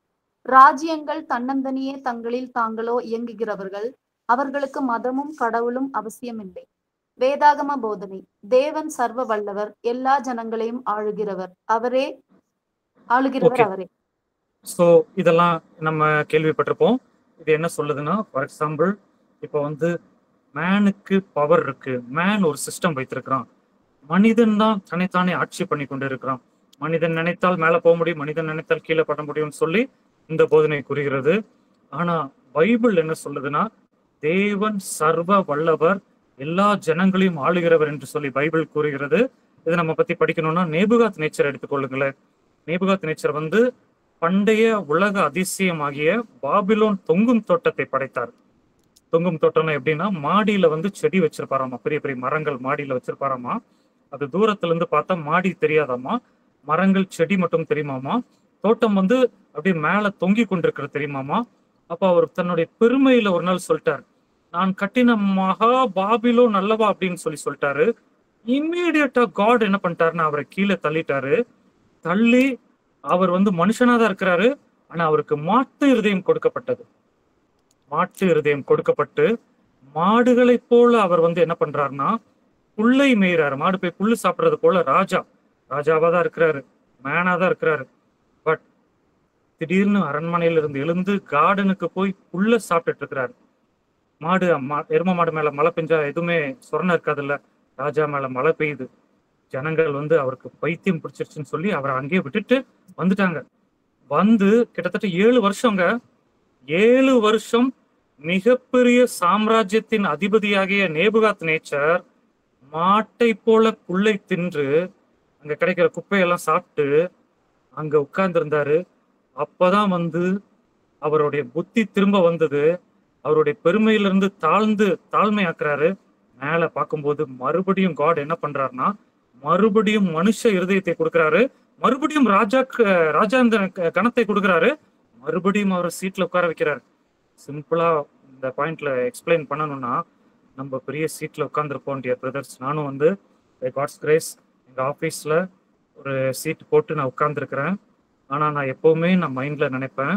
ராஜ்யங்கள் தன்னந்தனியே தங்களில் தாங்களோ இயங்குகிறவர்கள். அவர்களுக்கு மதமும் கடவுளும் அவசியமில்லை. வேதாகம போதனை. தேவன் சர்வ வல்லவர், எல்லா ஜனங்களையும் ஆளுகிறவர் அவரே. ஸோ இதெல்லாம் நம்ம கேள்விப்பட்டிருப்போம். இது என்ன சொல்லுதுன்னா, ஃபார் எக்ஸாம்பிள் இப்போ வந்து மேனுக்கு பவர் இருக்கு, மேன் ஒரு சிஸ்டம் வைத்திருக்கிறான், மனிதன் தான் தன்னைத்தானே ஆட்சி பண்ணி கொண்டு இருக்கிறான், மனிதன் நினைத்தால் மேல போக முடியும், மனிதன் நினைத்தால் கீழே பட முடியும்னு சொல்லி இந்த போதனை கூறுகிறது. ஆனா பைபிள் என்ன சொல்லுதுன்னா, தேவன் சர்வ வல்லவர், எல்லா ஜனங்களையும் ஆளுகிறவர் என்று சொல்லி பைபிள் கூறுகிறது. இதை நம்ம பத்தி படிக்கணும்னா நேபுகாத் நேச்சர் எடுத்துக்கொள்ளுங்களேன். நேபுகாத் நேச்சர் வந்து பண்டைய உலக அதிசயமாகிய பாபிலோன் தொங்கும் தோட்டத்தை படைத்தார். தொங்கும் தோட்டம்னா எப்படின்னா, மாடியில வந்து செடி வச்சிருப்பாராமா, பெரிய பெரிய மரங்கள் மாடியில வச்சிருப்பாராமா. அது தூரத்துல இருந்து பார்த்தா மாடி தெரியாதாமா, மரங்கள் செடி மட்டும் தெரியுமாமா. தோட்டம் வந்து அப்படியே மேல தொங்கி கொண்டிருக்கிறது தெரியுமாமா. அப்ப அவர் தன்னுடைய பெருமையில ஒரு நாள் சொல்லிட்டார், நான் கட்டின மகா பாபிலோன் நல்லவா அப்படின்னு சொல்லிட்டாரு. இம்மீடியட்டா காட் என்ன பண்ணிட்டாருன்னா அவரை கீழே தள்ளிட்டாரு. தள்ளி அவர் வந்து மனுஷனாதான் இருக்கிறாரு, ஆனா அவருக்கு மாட்டு இருதயம் கொடுக்கப்பட்டது. மாட்டு இருதயம் கொடுக்கப்பட்டு மாடுகளை போல அவர் வந்து என்ன பண்றாருன்னா புல்லை மேய்றாரு. மாடு போய் புல்லு சாப்பிடுறது போல ராஜாவா தான் இருக்கிறாரு, மேனா தான் இருக்கிறாரு. பட் திடீர்னு அரண்மனையில இருந்து எழுந்து கார்டனுக்கு போய் புல்ல சாப்பிட்டுட்டு இருக்கிறாரு. மாடு எரும மாடு மேல மழை பெஞ்சா எதுவுமே சொரணம் இருக்காதுல்ல, ராஜா மேல மழை பெய்யுது. ஜனங்கள் வந்து அவருக்கு பைத்தியம் பிடிச்சிருச்சுன்னு சொல்லி அவரை அங்கேயே விட்டுட்டு வந்துட்டாங்க. வந்து கிட்டத்தட்ட 7 வருஷங்க, 7 வருஷம் மிகப்பெரிய சாம்ராஜ்யத்தின் அதிபதியாகிய நேபுகாத் நேச்சர் மாட்டை போல புல்லை தின்று அங்க கிடைக்கிற குப்பையெல்லாம் சாப்பிட்டு அங்க உட்கார்ந்து இருந்தாரு. அப்பதான் வந்து அவருடைய புத்தி திரும்ப வந்தது. அவருடைய பெருமையிலிருந்து தாழ்மையாக்குறாரு. மேல பார்க்கும்போது மறுபடியும் காட் என்ன பண்றாருன்னா, மறுபடியும் மனுஷ இருதயத்தை கொடுக்கிறாரு, மறுபடியும் ராஜா இந்த கணத்தை கொடுக்கிறாரு, மறுபடியும் அவரை சீட்ல உட்கார வைக்கிறாரு. சிம்பிளா இந்த பாயிண்ட்ல எக்ஸ்பிளைன் பண்ணணும்னா, நம்ம பெரிய சீட்ல உட்கார்ந்துருப்போம் டியர் பிரதர்ஸ். நானும் வந்து பை காட்ஸ் கிரேஸ் எங்க ஆபீஸ்ல ஒரு சீட் போட்டு நான் உட்கார்ந்துருக்கிறேன். ஆனா நான் எப்பவுமே நான் மைண்ட்ல நினைப்பேன்,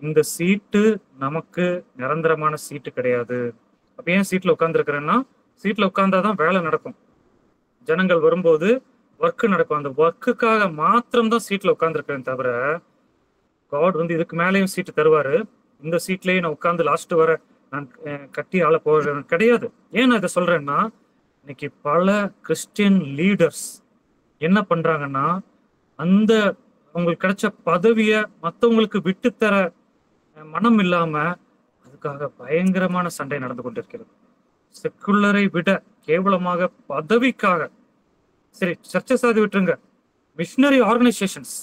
இந்த சீட்டு நமக்கு நிரந்தரமான சீட்டு கிடையாது. அப்ப ஏன் சீட்ல உட்கார்ந்துருக்கிறேன்னா, சீட்ல உட்கார்ந்தாதான் வேலை நடக்கும், ஜனங்கள் வரும்போது ஒர்க் நடக்கும். அந்த ஒர்க்குக்காக மாத்திரம்தான் சீட்ல உட்கார்ந்துருக்கிறேன் தவிர, காட் வந்து இதுக்கு மேலேயும் சீட்டு தருவாரு, இந்த சீட்லயே நான் உட்கார்ந்து லாஸ்ட் வர நான் கட்டி ஆள போறேன் கிடையாது. ஏன் நான் இதை சொல்றேன்னா, இன்னைக்கு பல கிறிஸ்டியன் லீடர்ஸ் என்ன பண்றாங்கன்னா, அந்த அவங்களுக்கு கிடைச்ச பதவிய மற்றவங்களுக்கு விட்டுத்தர மனம் இல்லாம அதுக்காக பயங்கரமான சண்டை நடந்து கொண்டிருக்கிறது. செக்குலரை விட கேவலமாக பதவிக்காக, சரி சர்ச்சஸ் ஆதி விட்டுருங்க, மிஷனரி ஆர்கனைசேஷன்ஸ்,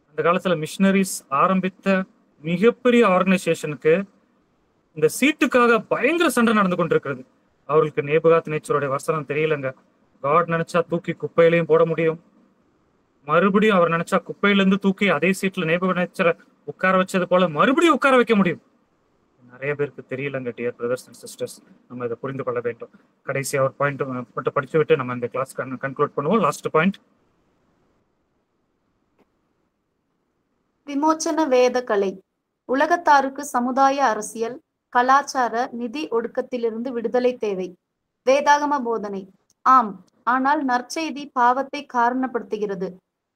அந்த காலத்துல மிஷனரிஸ் ஆரம்பித்த மிகப்பெரிய ஆர்கனைசேஷனுக்கு இந்த சீட்டுக்காக பயங்கர சண்டை நடந்து கொண்டிருக்கிறது. அவர்களுக்கு நேபுகாத் நேச்சருடைய வசனம் தெரியலங்க. காட் நினைச்சா தூக்கி குப்பையிலையும் போட முடியும், மறுபடியும் அவர் நினைச்சா குப்பையில இருந்து தூக்கி அதே சீட்ல நேபுகாத் நேச்சரை உட்கார வச்சது போல மறுபடியும் உட்கார வைக்க முடியும். நிறைய பேருக்கு தெரியலங்க டியர் பிரதர்ஸ் அண்ட் சிஸ்டர்ஸ். நம்ம இதை புரிந்து கொள்ள வேண்டும். கடைசியா ஒரு பாயிண்ட் மட்டும் படிச்சு விட்டு நம்ம இந்த கிளாஸ் கன்க்ளூட் பண்ணுவோம். லாஸ்ட் பாயிண்ட், விமோச்சன வேத கலை உலகத்தாருக்கு சமுதாய, அரசியல், கலாச்சார, நிதி ஒடுக்கத்திலிருந்து விடுதலை தேவை. வேதாகம போதனை ஆம், ஆனால் நற்செய்தி பாவத்தை காரணப்படுத்துகிறது.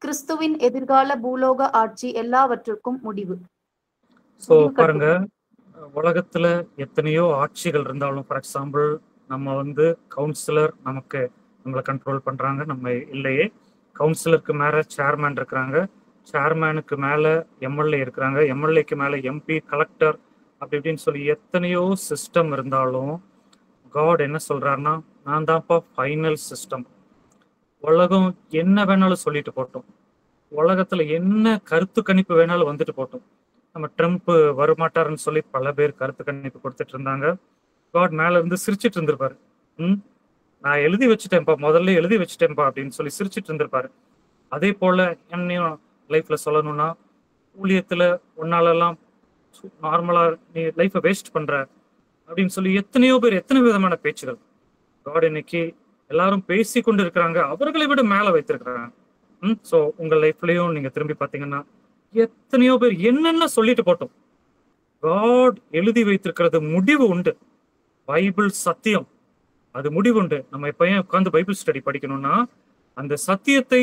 கிறிஸ்துவின் எதிர்கால பூலோக ஆட்சி எல்லாவற்றுக்கும் முடிவு. ஸோ பாருங்க, உலகத்துல எத்தனையோ ஆட்சிகள் இருந்தாலும், ஃபார் எக்ஸாம்பிள் நம்ம வந்து கவுன்சிலர் நம்மளை கண்ட்ரோல் பண்றாங்க, நம்ம இல்லையே. கவுன்சிலருக்கு மேல சேர்மேன் இருக்கிறாங்க, சேர்மேனுக்கு மேல எம்எல்ஏ இருக்கிறாங்க, எம்எல்ஏக்கு மேல எம்பி, கலெக்டர், அப்படி இப்படின்னு சொல்லி எத்தனையோ சிஸ்டம் இருந்தாலும் காட் என்ன சொல்றாருன்னா, நான் தான்ப்பா ஃபைனல் சிஸ்டம். உலகம் என்ன வேணாலும் சொல்லிட்டு போட்டோம், உலகத்துல என்ன கருத்து கணிப்பு வேணாலும் வந்துட்டு போட்டோம். நம்ம ட்ரம்ப் வரமாட்டாருன்னு சொல்லி பல பேர் கருத்து கணிப்பு கொடுத்துட்டு இருந்தாங்க. காட் மேல இருந்து சிரிச்சிட்டு இருந்திருப்பாரு. நான் எழுதி வச்சுட்டேன்ப்பா, முதல்ல எழுதி வச்சுட்டேன்ப்பா அப்படின்னு சொல்லி சிரிச்சிட்டு இருந்திருப்பாரு. அதே போல என்னையும் லைஃப்ல சொல்லணும்னா, ஊழியத்துல உன்னாலெல்லாம் நார்மலா நீ லைஃபை வேஸ்ட் பண்ற அப்படின்னு சொல்லி எத்தனையோ பேர் எத்தனை விதமான பேச்சுகள் காட் இன்னைக்கு எல்லாரும் பேசி கொண்டு இருக்கிறாங்க, அவர்களை விட மேல வைத்திருக்கிறாங்க. ஸோ உங்க லைஃப்லயும் நீங்க திரும்பி பார்த்தீங்கன்னா எத்தனையோ பேர் என்னென்ன சொல்லிட்டு போட்டோம். காட் எழுதி வைத்திருக்கிறது முடிவு உண்டு. பைபிள் சத்தியம், அது முடிவு உண்டு. நம்ம இப்ப ஏன் உட்கார்ந்து பைபிள் ஸ்டடி படிக்கணும்னா, அந்த சத்தியத்தை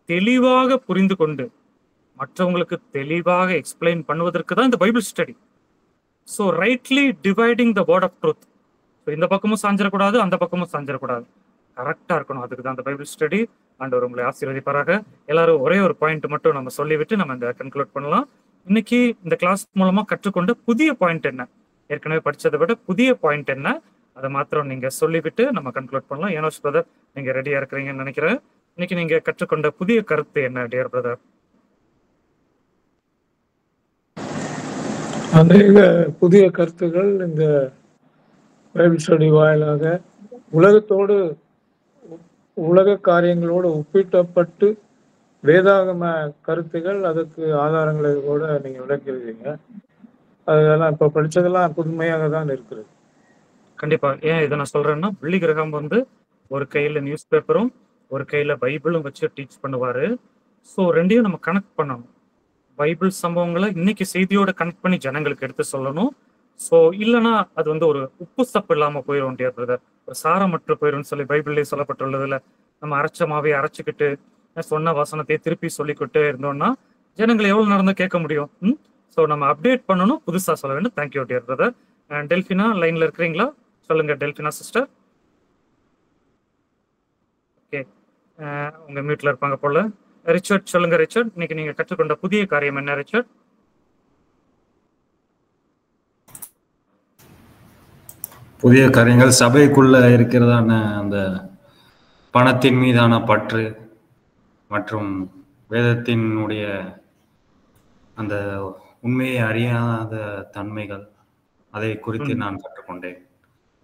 தெளிவாக புரிந்து கொண்டு மற்றவங்களுக்கு தெளிவாக எக்ஸ்பிளைன் பண்ணுவதற்கு தான் இந்த Bible study. So rightly dividing the word of truth. இந்த பக்கமும் சாஞ்சிடக்கூடாது, அந்த பக்கமும் சாஞ்சிடக்கூடாது, கரெக்டா இருக்கணும். அதுக்கு தான் அந்த பைபிள் ஸ்டடி. ஆண்டவர் உங்களை ஆசீர்வதிப்பாராக. எல்லாரும் ஒரே ஒரு பாயிண்ட் மட்டும் நம்ம சொல்லிவிட்டு நம்ம இந்த கன்க்ளூட் பண்ணலாம். இன்னைக்கு இந்த கிளாஸ் மூலமா கற்றுக்கொண்ட புதிய பாயிண்ட் என்ன, ஏற்கனவே படிச்சதை விட புதிய பாயிண்ட் என்ன, அதை மாத்திரம் நீங்க சொல்லிவிட்டு நம்ம கன்க்ளூட் பண்ணலாம். ஏனோஸ் பிரதர், நீங்க ரெடியா இருக்கிறீங்கன்னு நினைக்கிறேன். இன்னைக்கு நீங்க கற்றுக்கொண்ட புதிய கருத்து என்ன டியர் பிரதர்? அநேக புதிய கருத்துக்கள் இந்த பைபிள் ஸ்டடி வாயிலாக உலகத்தோடு உலக காரியங்களோடு ஒப்பிட்டப்பட்டு வேதாகம கருத்துகள், அதுக்கு ஆதாரங்களை கூட நீங்க விளக்கிருக்கீங்க. அதெல்லாம் இப்ப படிச்சதெல்லாம் புதுமையாக தான் இருக்கிறது. கண்டிப்பா. ஏன் இதை நான் சொல்றேன்னா, பில்லி கிரஹாம் ஒரு கையில நியூஸ் பேப்பரும் ஒரு கையில பைபிளும் வச்சு டீச் பண்ணுவாரு. ஸோ ரெண்டையும் நம்ம கனெக்ட் பண்ணணும். பைபிள் சம்பவங்களை இன்னைக்கு செய்தியோட கனெக்ட் பண்ணி ஜனங்களுக்கு எடுத்து சொல்லணும். ஸோ இல்லைன்னா அது ஒரு உப்பு சப்பு இல்லாம போயிடும் டியர் பிரதர், ஒரு சாரமற்று போயிடும்னு சொல்லி பைபிள்லேயே சொல்லப்பட்டுள்ளதுல நம்ம அரைச்சமாவே அரைச்சிக்கிட்டு சொன்ன வசனத்தை திருப்பி சொல்லிக்கிட்டே இருந்தோம்னா ஜனங்களை எவ்வளவு நடந்து கேட்க முடியும்? ஸோ நம்ம அப்டேட் பண்ணணும், புதுசா சொல்ல வேண்டும். Thank you dear brother. டெல்ஃபினா லைன்ல இருக்கிறீங்களா? சொல்லுங்க டெல்ஃபினா சிஸ்டர். ஓகே, உங்க மியூட்ல இருப்பாங்க போல. ரிச்சர்ட் சொல்லுங்க. ரிச்சர்ட், இன்னைக்கு நீங்க கற்றுக்கொண்ட புதிய காரியம் என்ன ரிச்சர்ட்? புதிய காரியங்கள் சபைக்குள்ள இருக்கிறதான அந்த பணத்தின் மீதான பற்று மற்றும் வேதத்தினுடைய அந்த உண்மையை அறியாத தன்மைகள், அதை குறித்து நான் கற்றுக்கொண்டேன்.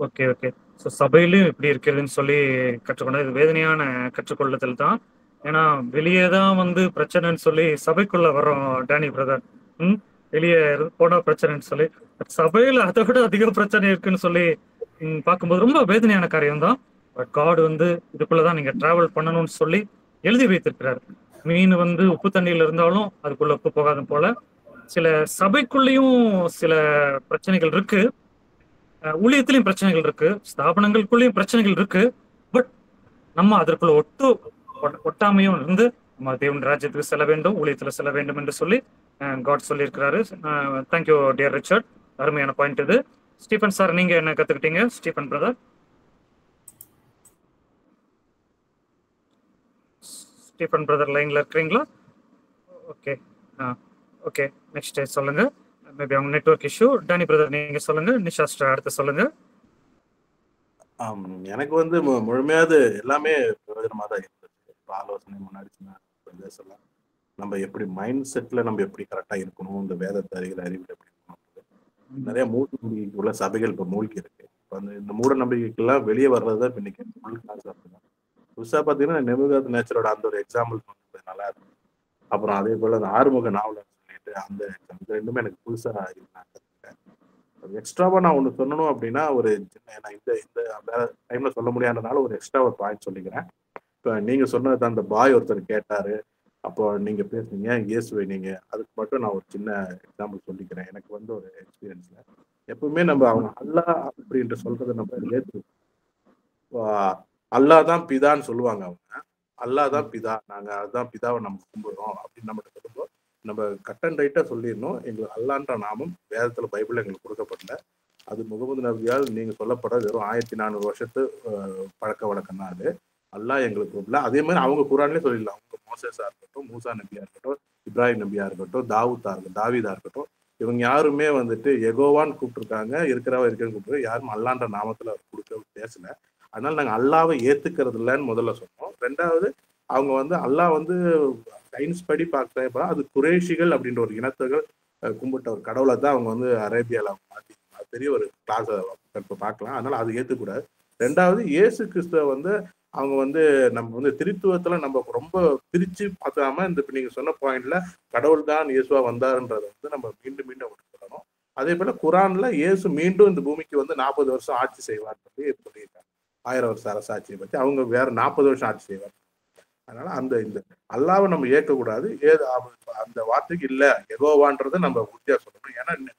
Okay okay. ஸோ சபையிலும் இப்படி இருக்கிறதுன்னு சொல்லி கற்றுக்கொண்டது. இது வேதனையான கற்றுக்கொள்ளுதல் தான். ஏன்னா வெளியே தான் பிரச்சனைன்னு சொல்லி சபைக்குள்ள வர்றோம் டேனி பிரதர். வெளியே போனா பிரச்சனைன்னு சொல்லி சபையில அதை விட அதிக பிரச்சனை இருக்குன்னு சொல்லி பார்க்கும்போது ரொம்ப வேதனையான காரியம் தான். பட் காட் இதுக்குள்ளதான் நீங்க டிராவல் பண்ணணும்னு சொல்லி எழுதி வைத்திருக்கிறாரு. மீன் உப்பு தண்ணியில இருந்தாலும் அதுக்குள்ள உப்பு போகாத போல சில சபைக்குள்ளேயும் சில பிரச்சனைகள் இருக்கு, ஊழியத்திலையும் பிரச்சனைகள் இருக்கு, ஸ்தாபனங்களுக்குள்ளேயும் பிரச்சனைகள் இருக்கு. பட் நம்ம அதற்குள்ள ஒட்டாமையும் இருந்து நம்ம தேவன் ராஜ்யத்துக்கு செல்ல வேண்டும், ஊழியத்துல செல்ல வேண்டும் என்று சொல்லி காட் சொல்லி இருக்கிறாரு. தேங்க்யூ டியர் ரிச்சர்ட், அருமையான பாயிண்ட் இது. ஸ்டீஃபன் சார், நீங்க என்ன கத்துக்கிட்டீங்க? Stephen brother. ஸ்டீஃபன் பிரதர் லைன்ல இருக்கிறீங்களா? ஓகே ஓகே, நெக்ஸ்ட் சொல்லுங்க. மேபி அவங்க நெட்வொர்க் இஷ்யூ. டானி பிரதர் நீங்க சொல்லுங்க. நிஷா ஸ்டார் அடுத்து சொல்லுங்க. எனக்கு முழுமையாது எல்லாமே பிரயோஜனமா தான் இருந்தது. ஆலோசனை முன்னாடி பேசலாம், நம்ம எப்படி மைண்ட் செட்ல நம்ம எப்படி கரெக்டா இருக்கணும், இந்த வேதத்தை அறிகிற அறிவில் எப்படி இருக்கணும். நிறைய மூட நம்பிக்கை உள்ள சபைகள் இப்ப மூழ்கி இருக்கு. இந்த மூட நம்பிக்கைக்கெல்லாம் வெளியே வர்றதுதான் இன்னைக்கு புதுசா பாத்தீங்கன்னா நெபுகாத் நேச்சரோட அந்த ஒரு எக்ஸாம்பிள் நல்லா இருக்கும். அப்புறம் அதே போல அந்த ஆறுமுக நாவலர் சொல்லிட்டு அந்த எக்ஸாம்பிள் ரெண்டுமே எனக்கு புதுசா கத்துக்கிட்டேன். எக்ஸ்ட்ராவா நான் ஒண்ணு சொல்லணும் அப்படின்னா, ஒரு சின்ன இந்த டைம்ல சொல்ல முடியாதனால ஒரு எக்ஸ்ட்ரா ஒரு பாயிண்ட் சொல்லிக்கிறேன். இப்ப நீங்க சொன்னது அந்த பாய் ஒருத்தர் கேட்டாரு, அப்போ நீங்க பேசுனீங்க இயேசுவை நீங்க, அதுக்கு மட்டும் நான் ஒரு சின்ன எக்ஸாம்பிள் சொல்லிக்கிறேன். எனக்கு ஒரு எக்ஸ்பீரியன்ஸ்ல எப்பவுமே நம்ம அவங்க அல்லாஹ் அப்படின்ட்டு சொல்றதை நம்ம ஏற்று, அல்லாஹ் தான் பிதான்னு சொல்லுவாங்க. அவங்க அல்லாஹ் தான் பிதா, நாங்க அதுதான் பிதாவை நம்ம கும்பிடுறோம் அப்படின்னு நம்ம சொல்லும்போது நம்ம கட் அண்ட் ரைட்டா சொல்லிடணும், எங்களுக்கு அல்லான்ற நாமம் வேதத்துல பைபிள்ல எங்களுக்கு கொடுக்கப்படல. அது முகமது நபியால் நீங்க சொல்லப்பட வெறும் 1400 வருஷத்து பழக்க வழக்கம் தான். அது அல்லாஹ் எங்களுக்கு இல்லை. அதே மாதிரி அவங்க குரான்லேயே சொல்லிடலாம். அவங்க மோசஸா இருக்கட்டும், மூசா நபியா இருக்கட்டும், இப்ராஹிம் நபியா இருக்கட்டும், தாவீதா இருக்கட்டும், இவங்க யாருமே எகோவான்னு கூப்பிட்டுருக்காங்க, இருக்கிறவா இருக்கன்னு கூப்பிட்டு யாரும் அல்லான்ற நாமத்துல கொடுக்க பேசல. அதனால நாங்க அல்லாவை ஏத்துக்கிறது இல்லைன்னு முதல்ல சொன்னோம். ரெண்டாவது அவங்க அல்லாஹ் சயின்ஸ் படி பார்க்க அது குரேஷிகள் அப்படின்ற ஒரு இனத்தர்கள் கும்பிட்ட ஒரு கடவுளை தான் அவங்க அரேபியால மாற்றி பெரிய ஒரு கிளாஸ் பார்க்கலாம். அதனால அது ஏத்துக்கூடாது. ரெண்டாவது இயேசு கிறிஸ்துவ அவங்க நம்ம திருத்துவத்துல நம்ம ரொம்ப பிரிச்சு பார்க்காம இந்த நீங்க சொன்ன பாயிண்ட்ல கடவுள் தான் இயேசுவா வந்தாருன்றதை நம்ம மீண்டும் மீண்டும் சொல்லணும். அதே போல குரான்ல இயேசு மீண்டும் இந்த பூமிக்கு 40 வருஷம் ஆட்சி செய்வார் சொல்லி சொல்லியிருக்காங்க. 1000 வருஷம் அரசாட்சியை பத்தி அவங்க வேற 40 வருஷம் ஆட்சி செய்வார். அதனால இந்த அல்லாவை நம்ம ஏற்கக்கூடாது. அந்த வார்த்தைக்கு இல்ல யெகோவான்றதை நம்ம உறுதியா சொல்லணும். ஏன்னா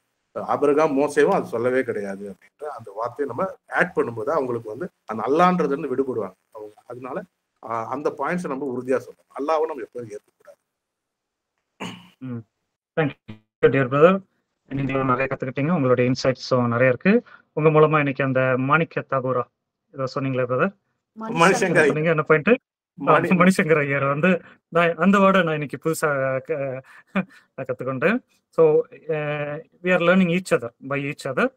ஆபிரகாம் மோசேவும் அது சொல்லவே கிடையாது அப்படின்ற அந்த வார்த்தையை நம்ம ஆட் பண்ணும்போது அவங்களுக்கு அந்த அல்லான்றது விடுபடுவாங்க அவங்க. அதனால அந்த பாயிண்ட்ஸை நம்ம உறுதியா சொல்லணும். அல்லாவை நம்ம எப்போதும் ஏற்கக்கூடாது. Thank you dear brother. நீங்களும் நிறைய கத்துக்கிட்டீங்க. உங்களுடைய இன்சைட்ஸும் நிறைய இருக்கு. உங்க மூலமா இன்னைக்கு அந்த மாணிக்க தாகூரா ஏதோ சொன்னீங்களே பிரதர், மணிசங்கர் சொன்னீங்க என்ன பாயிண்ட்? மணிசங்கர் ஐயர் வந்து நான் அந்த வேர்டை நான் இன்னைக்கு புதுசா கத்துக்கொண்டேன். So we are learning each other by each other.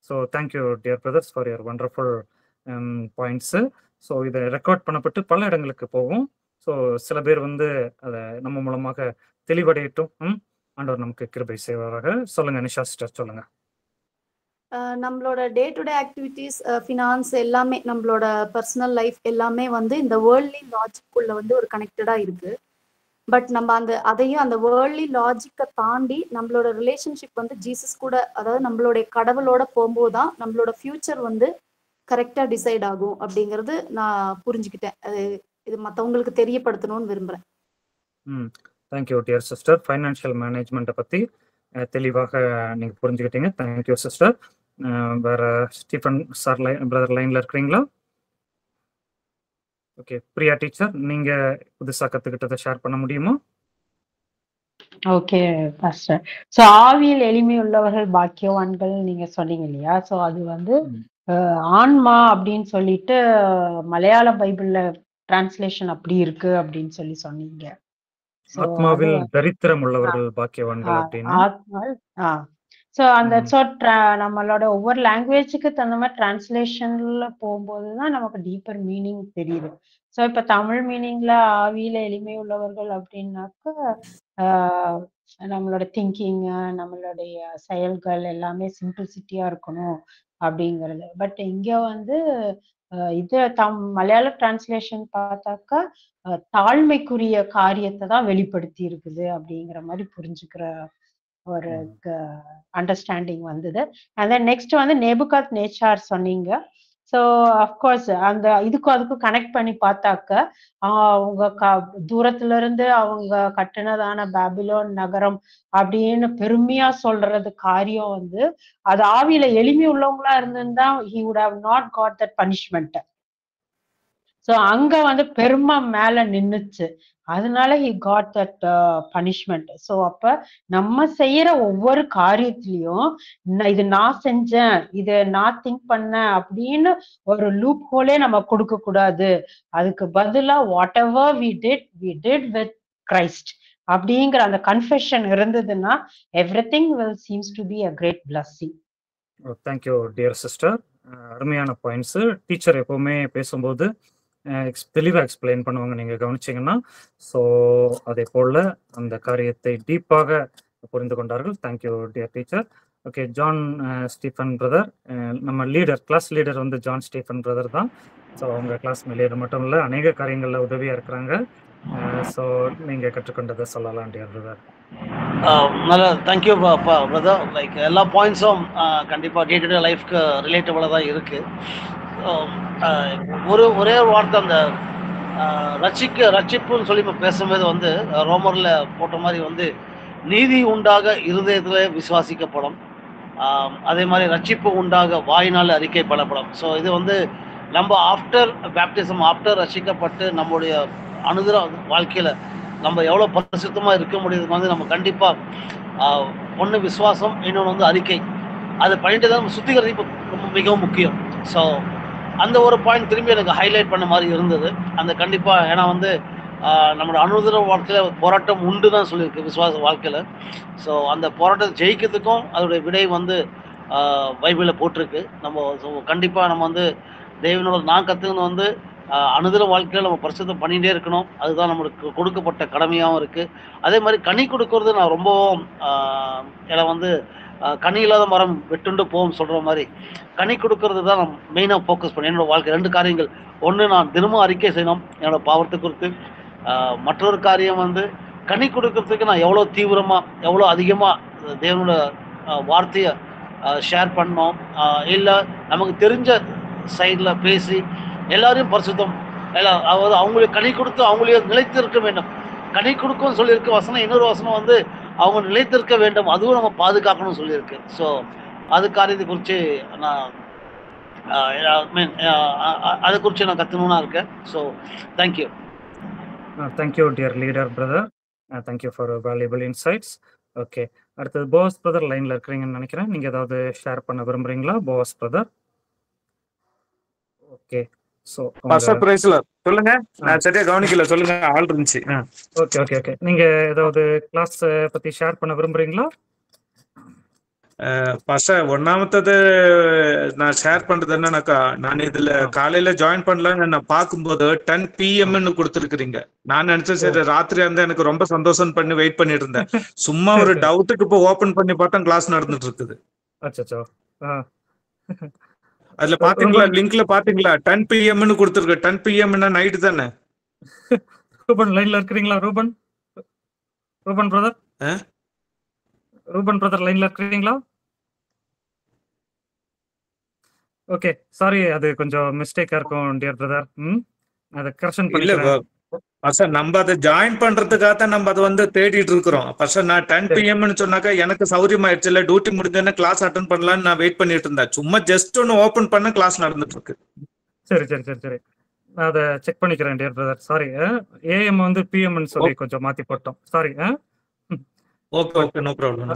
So thank you dear brothers for your wonderful points. So இதை ரெக்கார்ட் பண்ணப்பட்டு பல இடங்களுக்கு போகும். ஸோ சில பேர் வந்து அதை நம்ம மூலமாக தெளிவடையட்டும். ஆண்டவர் நமக்கு கிருபை செய்வாராக. சொல்லுங்க நிஷா சிஸ்டர், சொல்லுங்க. நம்மளோட day to day activities, finance எல்லாமே, நம்மளோட பர்சனல் லைஃப் எல்லாமே வந்து இந்த வேர்ல்ட்லி லாஜிக்குள்ள வந்து ஒரு கனெக்டடா இருக்கு. பட் நம்ம அந்த வேர்ல்ட்லி லாஜிக்கை தாண்டி நம்மளோட ரிலேஷன்ஷிப் வந்து ஜீசஸ் கூட, அதாவது நம்மளுடைய கடவுளோட போகும்போதுதான் நம்மளோட ஃபியூச்சர் வந்து கரெக்டா டிசைட் ஆகும் அப்படிங்கிறது நான் புரிஞ்சுக்கிட்டேன். இது மற்றவங்களுக்கு தெரியப்படுத்தணும்னு விரும்புறேன். Thank you dear sister. ஃபைனான்ஷியல் மேனேஜ்மெண்ட்டை பற்றி தெளிவாக நீங்கள் புரிஞ்சுக்கிட்டீங்க. Thank you sister. வேற ஸ்டீஃபன் சார் பிரதர் லைன்ல இருக்கிறீங்களா? ஓகே, பிரியா டீச்சர், நீங்க புதுசாக கற்றுக்கிட்டதை ஷேர் பண்ண முடியுமா? Okay pastor. ஸோ ஆவியில் எளிமை உள்ளவர்கள் பாக்கியவான்கள் நீங்க சொன்னீங்க இல்லையா? ஸோ அது வந்து ஆன்மா அப்படின்னு சொல்லிட்டு மலையாள பைபிள்ல டிரான்ஸ்லேஷன் அப்படி இருக்கு அப்படின்னு சொல்லி சொன்னீங்க. ஆத்மாவில் தரித்திரம் உள்ளவர்கள் பாக்கியவான்கள் அப்படின்னு. ஸோ அந்த நம்மளோட ஒவ்வொரு லாங்குவேஜுக்கு தகுந்த மாதிரி டிரான்ஸ்லேஷன்ல போகும்போதுதான் நமக்கு டீப்பர் மீனிங் தெரியுது. ஸோ இப்ப தமிழ் மீனிங்ல ஆவியில எளிமை உள்ளவர்கள் அப்படின்னாக்க நம்மளோட திங்கிங், நம்மளுடைய செயல்கள் எல்லாமே சிம்பிளிசிட்டியா இருக்கணும் அப்படிங்கிறது. பட் இங்க வந்து இது மலையாள டிரான்ஸ்லேஷன் பார்த்தாக்கா தாழ்மைக்குரிய காரியத்தை தான் வெளிப்படுத்தி இருக்குது அப்படிங்கிற மாதிரி புரிஞ்சுக்கிற ஒரு அண்டர்ஸ்டாண்டிங் வந்தது. அண்ட் தென் நெக்ஸ்ட் வந்து நேபுகாத் நேச்சார் சொன்னீங்க. ஸோ அஃப்கோர்ஸ் அந்த அதுக்கும் கனெக்ட் பண்ணி பார்த்தாக்க அவங்க தூரத்துல இருந்து அவங்க கட்டினதான பாபிலோன் நகரம் அப்படின்னு பெருமையா சொல்றது காரியம் வந்து அது ஆவியில எளிமை உள்ளவங்களா இருந்திருந்தா he would have not got that punishment. So அங்க வந்து பெருமை மேல நின்னுச்சு, அதனால he got that punishment. So அப்ப நம்ம செய்யற ஒவ்வொரு காரியத்திலையும் இது நான் செஞ்சேன், இது நான் திங்க் பண்ணேன் அப்படின்னு ஒரு லூப் ஹோலே நம்ம கொடுக்க கூடாது. அதுக்கு பதிலா what ever we did with Christ அப்படிங்கிற அந்த கன்ஃபெஷன் இருந்ததுன்னா everything will seems to be a great blessing. Thank you dear sister. அருமையான பாயிண்ட்ஸ். டீச்சர் எப்பவுமே பேசும்போது தெளிவாக எக்ஸ்பிளைன் பண்ணுவாங்க, நீங்கள் கவனிச்சிங்கன்னா. ஸோ அதே போல் அந்த காரியத்தை டீப்பாக புரிந்து கொண்டார்கள். Thank you dear teacher. Okay, John Stephen brother, நம்ம கிளாஸ் லீடர் வந்து ஜான் ஸ்டீஃபன் பிரதர் தான். ஸோ அவங்க கிளாஸ் லீடர் மட்டும் இல்லை, அநேக காரியங்களில் உதவியாக இருக்கிறாங்க. ஸோ நீங்கள் கற்றுக்கொண்டதை சொல்லலாம் டியர் பிரதர். நல்லா தேங்க்யூ பிரதர். லைக் எல்லா பாயிண்ட்ஸும் கண்டிப்பாக டே டு டே லைஃப்க்கு ரிலேட்டபிளாக தான் இருக்குது. ஒரே வார்த்தை அந்த ரட்சிப்புன்னு சொல்லி இப்போ பேசும்போது வந்து ரோமரில் போட்ட மாதிரி வந்து நீதி உண்டாக இருதயத்தில் விசுவாசிக்கப்படும், அதே மாதிரி ரட்சிப்பு உண்டாக வாயினால் அறிக்கை பண்ணப்படும். ஸோ இது வந்து நம்ம ஆஃப்டர் பேப்டிசம், ஆஃப்டர் ரட்சிக்கப்பட்டு நம்முடைய அனுதின வாழ்க்கையில் நம்ம எவ்வளோ பரிசுத்தமாக இருக்க முடியுதுக்கு வந்து நம்ம கண்டிப்பாக ஒன்று விசுவாசம், இன்னொன்று வந்து அறிக்கை. அதை பண்ணிட்டு தான் நம்ம சுத்திகரிப்பு ரொம்ப மிகவும் முக்கியம். ஸோ அந்த ஒரு பாயிண்ட் திரும்பி எனக்கு ஹைலைட் பண்ண மாதிரி இருந்தது. அந்த கண்டிப்பாக ஏன்னா வந்து நம்மளோட அனுதின வாழ்க்கையில் போராட்டம் உண்டு தான் சொல்லியிருக்கு விசுவாச வாழ்க்கையில். ஸோ அந்த போராட்டத்தை ஜெயிக்கிறதுக்கும் அதோடைய விடை வந்து பைபிளில் போட்டிருக்கு. நம்ம கண்டிப்பாக நம்ம வந்து தேவனோட நான் கற்றுக்கணும் வந்து அனுதின வாழ்க்கையில் நம்ம பரிசுத்தம் பண்ணிகிட்டே இருக்கணும். அதுதான் நம்மளுக்கு கொடுக்கப்பட்ட கடமையாகவும் இருக்குது. அதே மாதிரி கனி கொடுக்கறது நான் ரொம்பவும் ஏன்னா வந்து கனி இல்லாத மரம் வெட்டுண்டு போகும் சொல்கிற மாதிரி கனி கொடுக்கறது தான் நான் மெயினாக ஃபோக்கஸ் பண்ணேன். என்னோடய வாழ்க்கை 2 காரியங்கள். ஒன்று, நான் தினமும் அறிக்கை செய்யணும் என்னோட பாவத்தை குறித்து. மற்றொரு காரியம் வந்து கனி கொடுக்கறதுக்கு நான் எவ்வளோ தீவிரமாக எவ்வளோ அதிகமாக தேவனோட வார்த்தையை ஷேர் பண்ணோம், இல்லை நமக்கு தெரிஞ்ச சைடில் பேசி எல்லாரையும் பரிசுத்தம் அதாவது அவங்களுக்கு கனி கொடுத்து அவங்களே நிலைத்திருக்க வேண்டும். கனி கொடுக்கும்னு சொல்லியிருக்க வசனம், இன்னொரு வசனம் வந்து அவங்க நிலைத்திருக்க வேண்டும், அதுவும் நம்ம பாதுகாக்கணும்னு சொல்லியிருக்கு. ஸோ அது காரியத்தை குறித்து நான் அதை குறித்து நான் கற்றுக்கணும்னா இருக்கேன். So thank you. Thank you dear leader brother. Thank you for valuable insights. Okay, அடுத்தது போவாஸ் பிரதர் லைன்ல இருக்கிறீங்கன்னு நினைக்கிறேன். நீங்க ஏதாவது ஷேர் பண்ண விரும்புறீங்களா போவாஸ் பிரதர்? ஓகே, ஸோ சொல்லுங்க, நான் சரியா கவனிக்கல, சொல்லுங்க, ஆள் இருந்துச்சு. ஓகே ஓகே ஓகே, நீங்க ஏதாவது கிளாஸ் பத்தி ஷேர் பண்ண விரும்புறீங்களா? ஒன்னாமத்தது நான் ஷேர் பண்றது என்னன்னாக்கா, நான் இதுல காலையில ஜாயின் பண்ணலான்னு நான் பார்க்கும்போது 10 PM கொடுத்துருக்கீங்க. நான் நினைச்சேன் சரி ராத்திரி இருந்தா எனக்கு ரொம்ப சந்தோஷம் பண்ணி வெயிட் பண்ணிட்டு இருந்தேன். சும்மா ஒரு டவுட்டுக்கு இப்போ ஓபன் பண்ணி பார்த்தா கிளாஸ் நடந்துட்டு இருக்குது. அச்சோ, அதுல பாத்தீங்களா, லிங்க்ல பாத்தீங்களா 10 PM கொடுத்துருக்கு. 10 PM நைட்டு தானே. ரூபன் லைன்ல இருக்கிறீங்களா? ரூபன் பிரதர், ரூபன் பிரதர் லைன்ல இருக்கிறீங்களா? ஓகே, சாரி, அது கொஞ்சம் மிஸ்டேக்கா இருக்கும் டியர் பிரதர். அதை கரெக்ஷன் பண்ணிக்கிறேன். நம்ம அதை ஜாயின் பண்றதுக்காக தான் நம்ம அதை வந்து தேடிட்டு இருக்கிறோம். நான் 10 PM சொன்னாக்கா எனக்கு சௌரியம் ஆயிடுச்சு, இல்ல டியூட்டி முடிஞ்சோன்னா கிளாஸ் அட்டன் பண்ணலாம்னு நான் வெயிட் பண்ணிட்டு இருந்தேன். சும்மா ஜஸ்ட் ஒன்னு ஓபன் பண்ண கிளாஸ் நடந்துட்டு இருக்கு. சரி சரி சரி சரி, நான் அதை செக் பண்ணிக்கிறேன் டியர் பிரதர். சாரி, AM வந்து PM சொல்லி கொஞ்சம் மாத்தி போட்டோம். Sorry. Okay okay, no problem.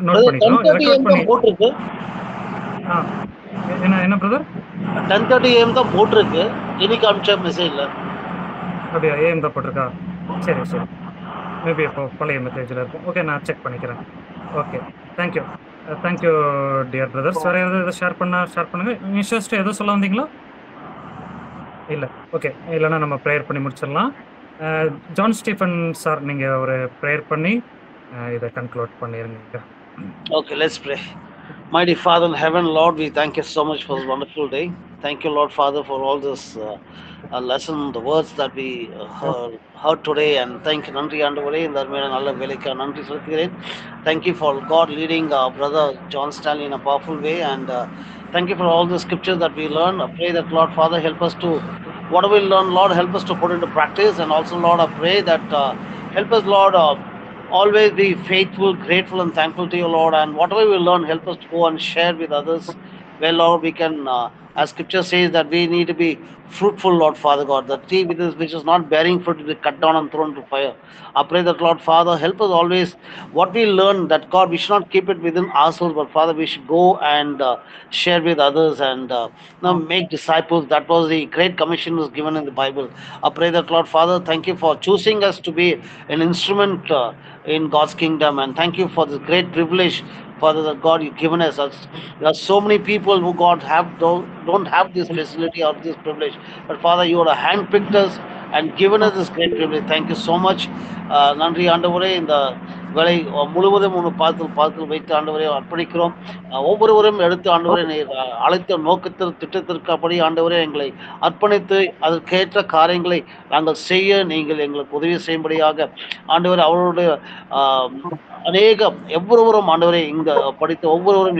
Note பண்ணிக்கிறோம். ரெக்கார்ட் பண்ணி போட்டுருக்கு. என்ன பிரதர்? 10:30 AM தான் போட்டிருக்கு. இன்னைக்கு அமிச்ச மெசேஜ்ல அப்படியா? AM தான் போட்டிருக்கா? சரி சரி, மேபி இப்போ பழைய மெசேஜில் இருக்கும். ஓகே, நான் செக் பண்ணிக்கிறேன். Okay, thank you dear brothers. வேறு ஏதாவது ஷேர் பண்ணுங்க. இன்ட்ரெஸ்ட் எதுவும் சொல்ல வந்தீங்களா? இல்லை, ஓகே, இல்லைன்னா நம்ம ப்ரேயர் பண்ணி முடிச்சிடலாம். ஜான் ஸ்டீஃபன் சார், நீங்கள் ஒரு ப்ரேயர் பண்ணி இதை கன்க்ளூட் பண்ணிருங்க. Okay, let's pray. Mighty Father in heaven, Lord, we thank you so much for this wonderful day. Thank you, Lord Father, for all this lesson, the words that we heard today, and thank you, Nandri Andavare, in the Nalla Velika Nandri Sathigaren. Thank you for God leading our brother John Stanley in a powerful way, and thank you for all the scriptures that we learn. I pray that, Lord Father, help us to, whatever we learn, Lord, help us to put into practice, and also, Lord, I pray that help us, Lord, always be faithful, grateful, and thankful to you, Lord. And whatever we learn, help us to go and share with others. Well, Lord, we can, as Scripture says, that we need to be fruitful, Lord Father God. The tree which is not bearing fruit will be cut down and thrown into fire. I pray that, Lord Father, help us always. What we learn, that God, we should not keep it within ourselves, but Father, we should go and share with others and make disciples. That was the great commission was given in the Bible. I pray that, Lord Father, thank you for choosing us to be an instrument in God's kingdom, and thank you for this great privilege, Father, that God you've given us. There are so many people who God don't have this facility or this privilege, but Father, you have handpicked us and given us this great privilege. Thank you so much. நன்றி ஆண்டவரே, இந்த வேலை முழுவதும் பார்த்து வைத்து ஆண்டவரை அர்ப்பணிக்கிறோம். ஒவ்வொருவரும் எடுத்து ஆண்டவரை அழைத்த நோக்கத்தில் திட்டத்திற்கப்படி ஆண்டவரை எங்களை அர்ப்பணித்து அதற்கேற்ற காரியங்களை நாங்கள் செய்ய நீங்கள் எங்களுக்கு உதவி செய்யும்படியாக ஆண்டவர் அவருடைய ஒவ்வொருவரும் ஆண்டவரை இங்க படித்த ஒவ்வொருவரும்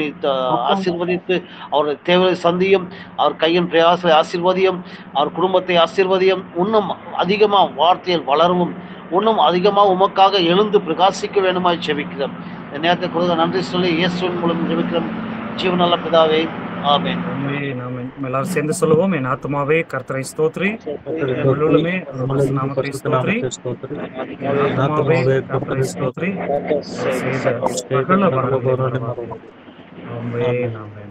ஆசீர்வதித்து அவருடைய தேவையை சந்தியும், அவர் கையின் பிரயாசத்தை ஆசீர்வதியும், அவர் குடும்பத்தை ஆசீர்வதியும், இன்னும் அதிகமாக வார்த்தையில் வளரவும், இன்னும் அதிகமாக உமக்காக எழுந்து பிரகாசிக்க வேண்டுமாய் ஜெபிக்கிறோம். இந்த நேரத்தை கொடுக்க நன்றி சொல்லி இயேசுவின் மூலம் ஜெபிக்கிறோம் ஜீவநல்ல பிதாவே, ஆமென். எல்லாரும் சேர்ந்து சொல்லுவோம். என் ஆத்துமாவே கர்த்தரை ஸ்தோத்ரி, முழுவதுமே நாமத்தை ஸ்தோத்ரி, ஆத்துமாவே கர்த்தரை ஸ்தோத்ரி, செய்த சகல வரங்களும் ஆமென்.